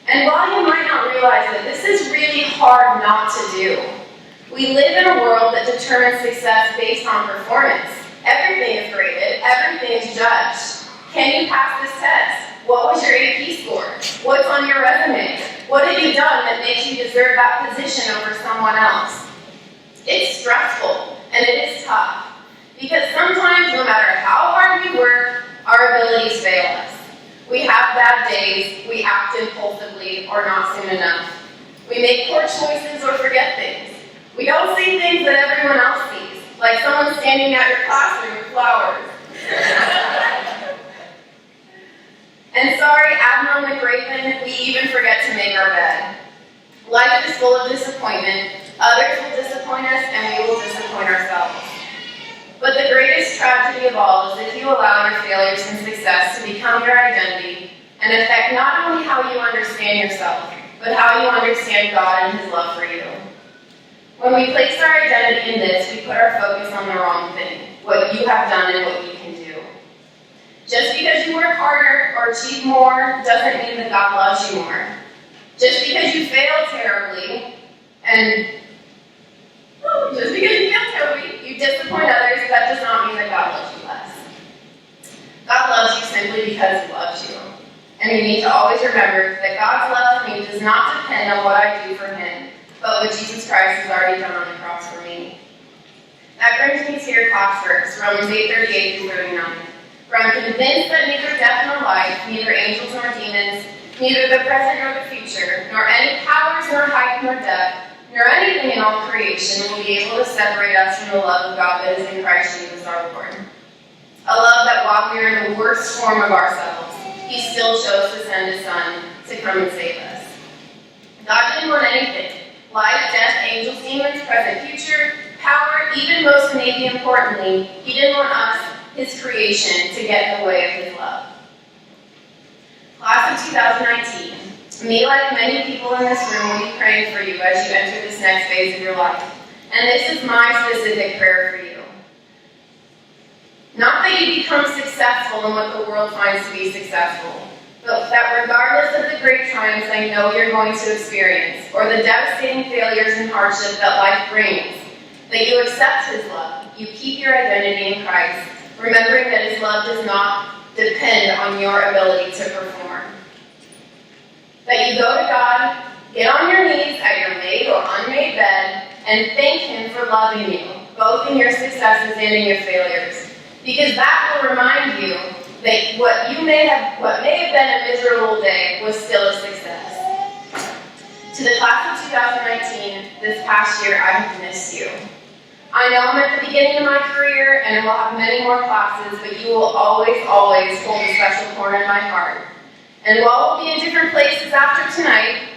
And while you might not realize it, this is really hard not to do. We live in a world that determines success based on performance. Everything is graded, everything is judged. Can you pass this test? What was your AP score? What's on your resume? What have you done that makes you deserve that position over someone else? It's stressful, and it is tough, because sometimes, no matter how hard we work, our abilities fail us. We have bad days, we act impulsively, or not soon enough. We make poor choices or forget things. We don't see things that everyone else sees, like someone standing at your classroom with flowers. And sorry, Admiral McRaven, we even forget to make our bed. Life is full of disappointment. Others will disappoint us, and we will disappoint ourselves. But the greatest tragedy of all is if you allow your failures and success to become your identity and affect not only how you understand yourself, but how you understand God and His love for you. When we place our identity in this, we put our focus on the wrong thing, what you have done and what you can do. Just because you work harder or achieve more doesn't mean that God loves you more. Just because you fail terribly you disappoint others, that does not mean that God loves you less. God loves you simply because He loves you. And you need to always remember that God's love for me does not depend on what I do for Him, but what Jesus Christ has already done on the cross for me. That brings me to your class verse, Romans 8:38 through 39. For I'm convinced that neither death nor life, neither angels nor demons, neither the present nor the future, nor any powers nor height nor depth, nor anything in all creation will be able to separate us from the love of God that is in Christ Jesus our Lord. A love that while we are in the worst form of ourselves, He still chose to send His Son to come and save us. God didn't want anything. Life, death, angels, demons, present, future, power, even most maybe importantly, He didn't want us, His creation, to get in the way of His love. Class of 2019, me, like many people in this room, will be praying for you as you enter this next phase of your life. And this is my specific prayer for you. Not that you become successful in what the world finds to be successful, but that regardless of the great triumphs I know you're going to experience, or the devastating failures and hardship that life brings, that you accept His love, you keep your identity in Christ, remembering that His love does not depend on your ability to perform. That you go to God, get on your knees at your made or unmade bed, and thank Him for loving you, both in your successes and in your failures. Because that will remind you that what may have been a miserable day was still a success. To the class of 2019, this past year, I have missed you. I know I'm at the beginning of my career, and we'll have many more classes, but you will always, always hold a special corner in my heart. And while we'll be in different places after tonight,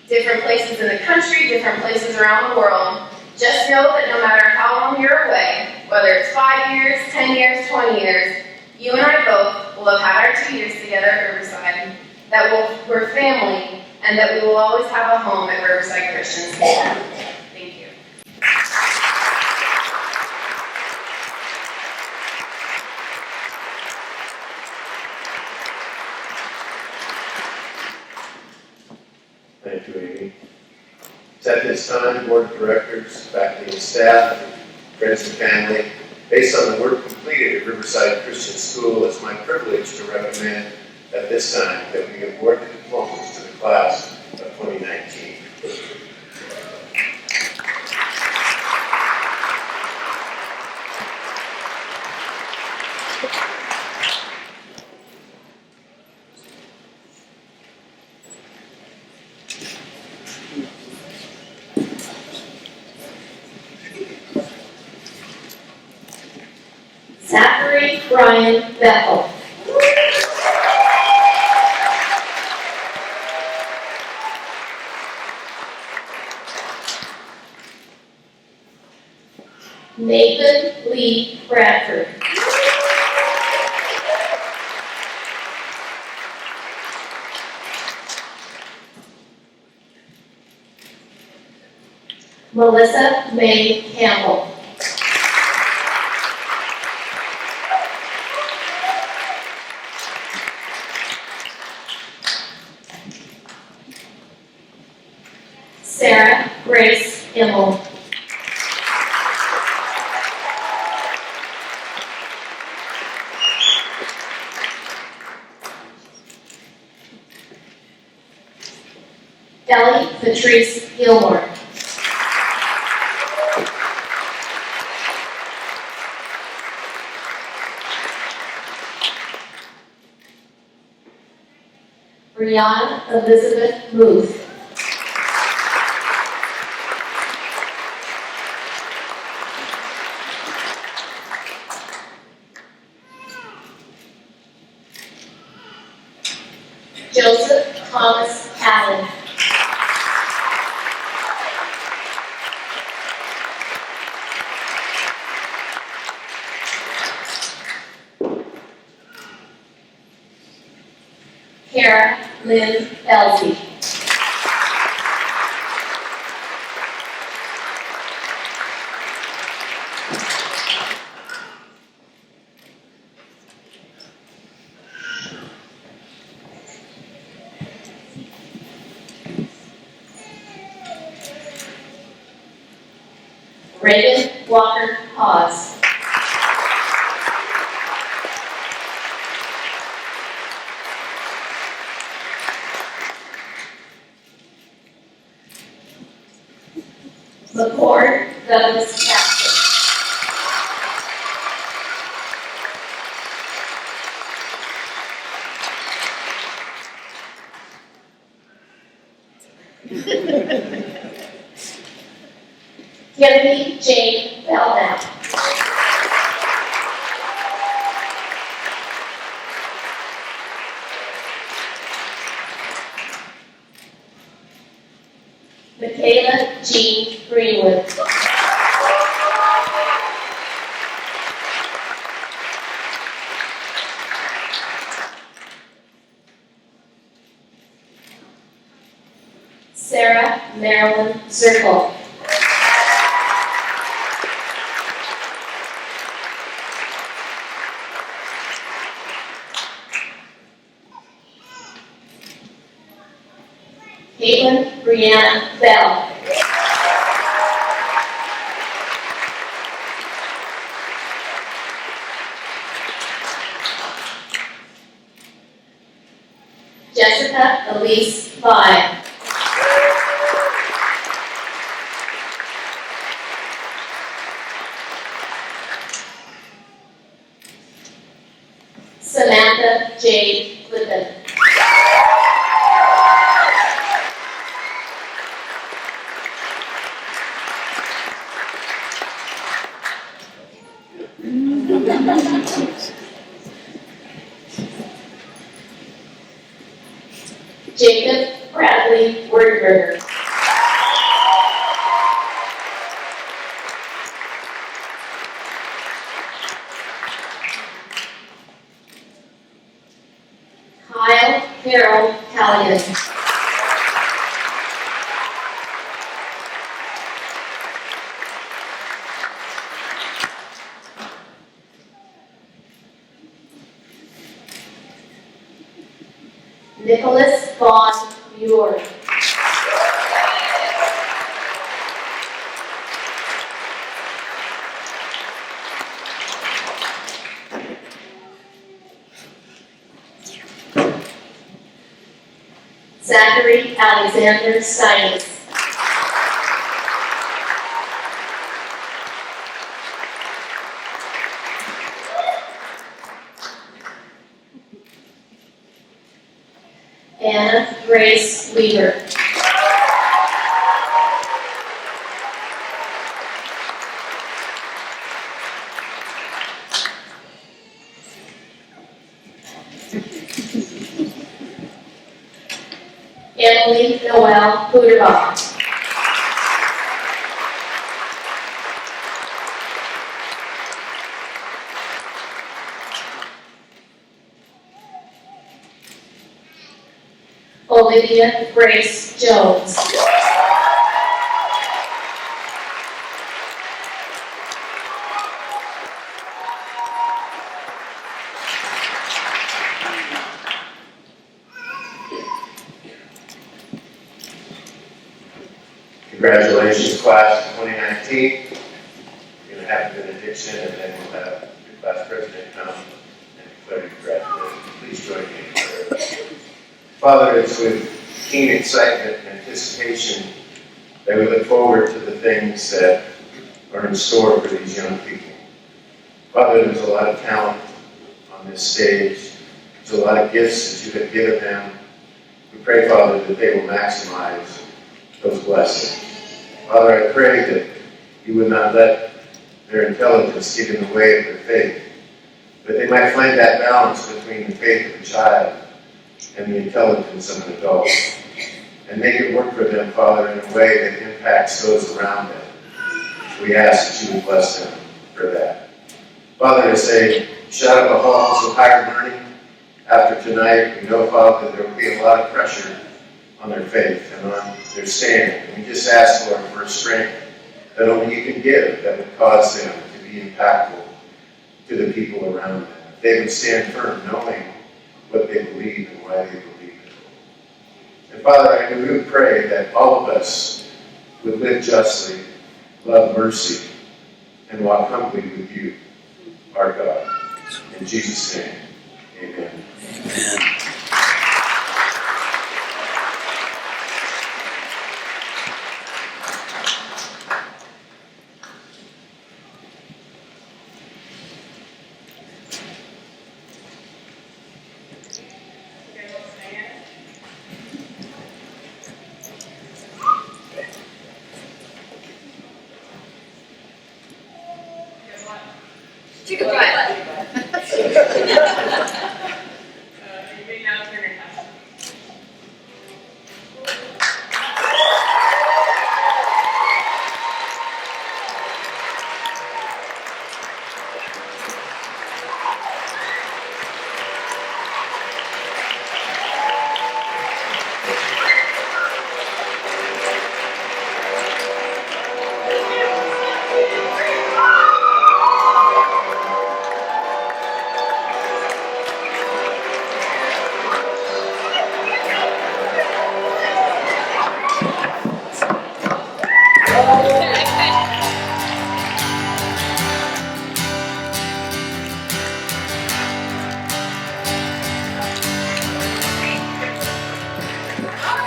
different places in the country, different places around the world, just know that no matter how long you're away, whether it's 5 years, 10 years, 20 years, you and I both will have had our 2 years together at Riverside, that we're family, and that we will always have a home at Riverside Christian School. Thank you. Thank you, Amy. It's at this time, Board of Directors, faculty and staff, friends and family, based on the work completed at Riverside Christian School, it's my privilege to recommend at this time that we award the diplomas to the class of 2019. Zachary Brian Bethel. Nathan Lee Bradford. Melissa May Campbell. Sarah Grace Immel. Ellie Patrice Gilmore. Brianna Elizabeth Muth. Joseph Thomas Allen. Kara Lynn Elsey. Reagan Walker Hawes. McCord Douglas Casper. Kennedy Jane Belknap. Michaela Jean Greenwood. Sarah Marilyn Zirkle. Caitlin Brianna Bell. Jessica Elise Vine. Samantha Jade Clifton. Jacob Bradley Wordberger. Kyle Carol Halligan. Nicholas Vaughn Muir. Zachary Alexander Steines. Anna Grace Weaver. Emily Noel Puderbach. Olivia Grace Jones. Congratulations, class of 2019. You're going to have a benediction, and then we'll have the class president come and declare you graduated. Please join me in prayer. Father, it's with keen excitement and anticipation that we look forward to the things that are in store for these young people. Father, there's a lot of talent on this stage. There's a lot of gifts that you have given them. We pray, Father, that they will maximize those blessings. Father, I pray that you would not let their intelligence get in the way of their faith, but they might find that balance between the faith of a child and the intelligence of an adult, and make it work for them, Father, in a way that impacts those around them. We ask that you would bless them for that. Father, I say, shut up the halls of higher learning. After tonight, we know, Father, that there will be a lot of pressure on their faith and on their stand. And we just ask, Lord, for a strength that only you can give that would cause them to be impactful to the people around them. If they would stand firm, knowing what they believe and why they believe it. And Father, I do pray that all of us would live justly, love mercy, and walk humbly with you, our God. In Jesus' name, amen. Amen. Take a breath. You may now turn your head.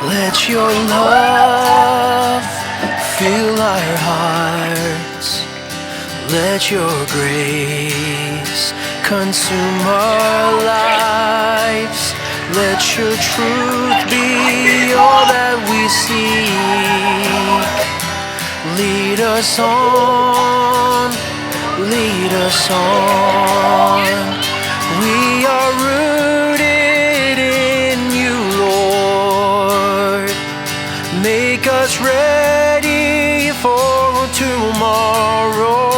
Let your love fill our hearts. Let your grace consume our lives. Let your truth be all that we seek. Lead us on, lead us on. We are rooted in you, Lord. Make us ready for tomorrow.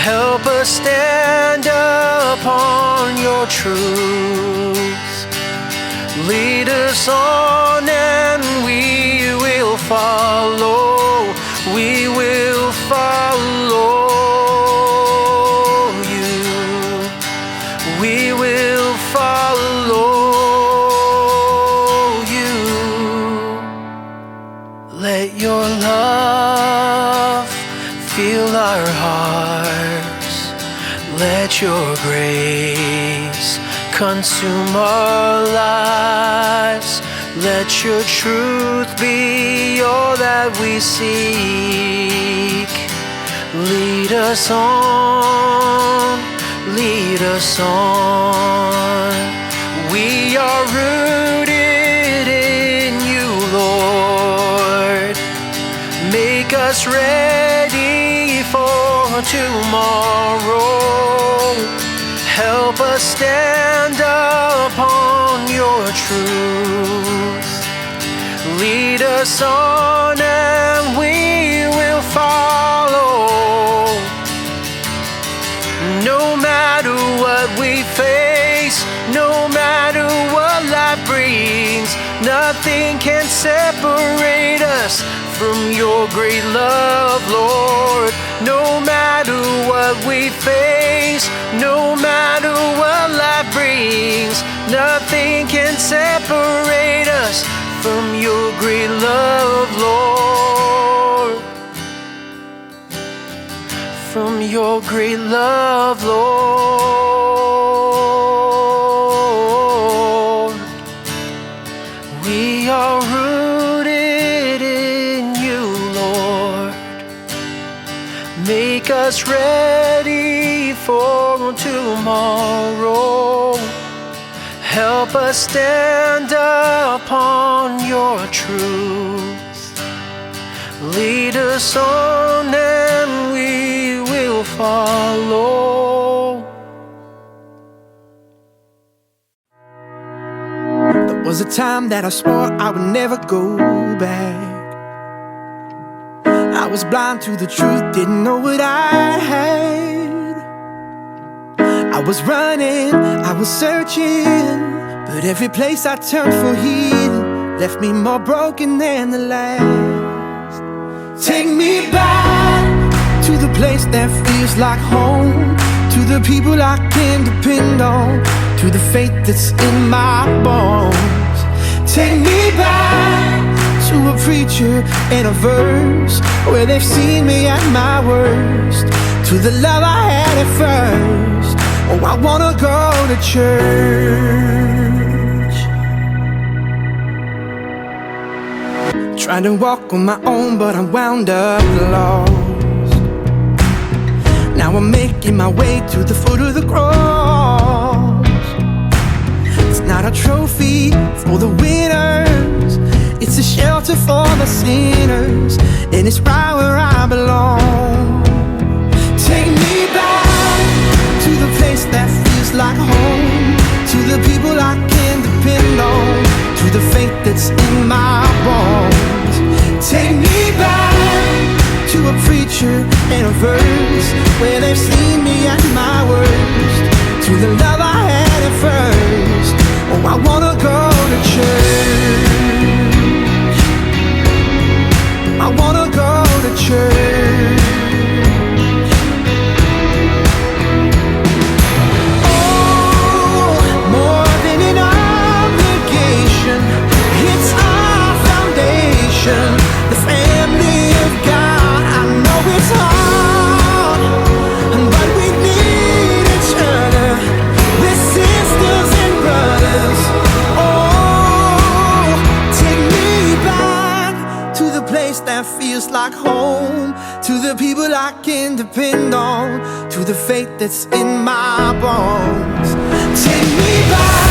Help us stand upon your truth. Lead us on and we will follow. We will follow you. We will follow you. Let your love fill our hearts. Let your grace consume our lives. Let your truth be all that we seek. Lead us on, lead us on. We are rooted in you, Lord. Make us ready for tomorrow. Help us stand upon your truth. Lead us on and we will follow. No matter what we face, no matter what life brings, nothing can separate us from your great love, Lord. No matter what we face, no matter what life brings, nothing can separate us from your great love, Lord. from your great love, Lord. We are rooted in you, Lord. Make us ready for tomorrow. Help us stand upon your truth. Lead us on and we will follow. There was a time that I swore I would never go back. I was blind to the truth, didn't know what I had. I was running, I was searching, but every place I turned for healing left me more broken than the last. Take me back to the place that feels like home, to the people I can depend on, to the faith that's in my bones. Take me back to a preacher and a verse where they've seen me at my worst, to the love I had at first. Oh, I wanna go to church. Trying to walk on my own, but I'm wound up lost. Now I'm making my way to the foot of the cross. It's not a trophy for the winners, it's a shelter for the sinners, and it's right where I belong. Take me back to the place that feels like home, to the people I can depend on, to the faith that's in my bones. Take me back to a preacher and a verse where they've seen me at my worst, to the love I had at first. Oh, I wanna go to church. I wanna go to church. Oh, more than an obligation, it's our foundation, the family of God. I know it's hard, but we need each other. We're sisters and brothers. Oh, take me back to the place that feels like home, to the people I can depend on, to the faith that's in my bones. Take me back.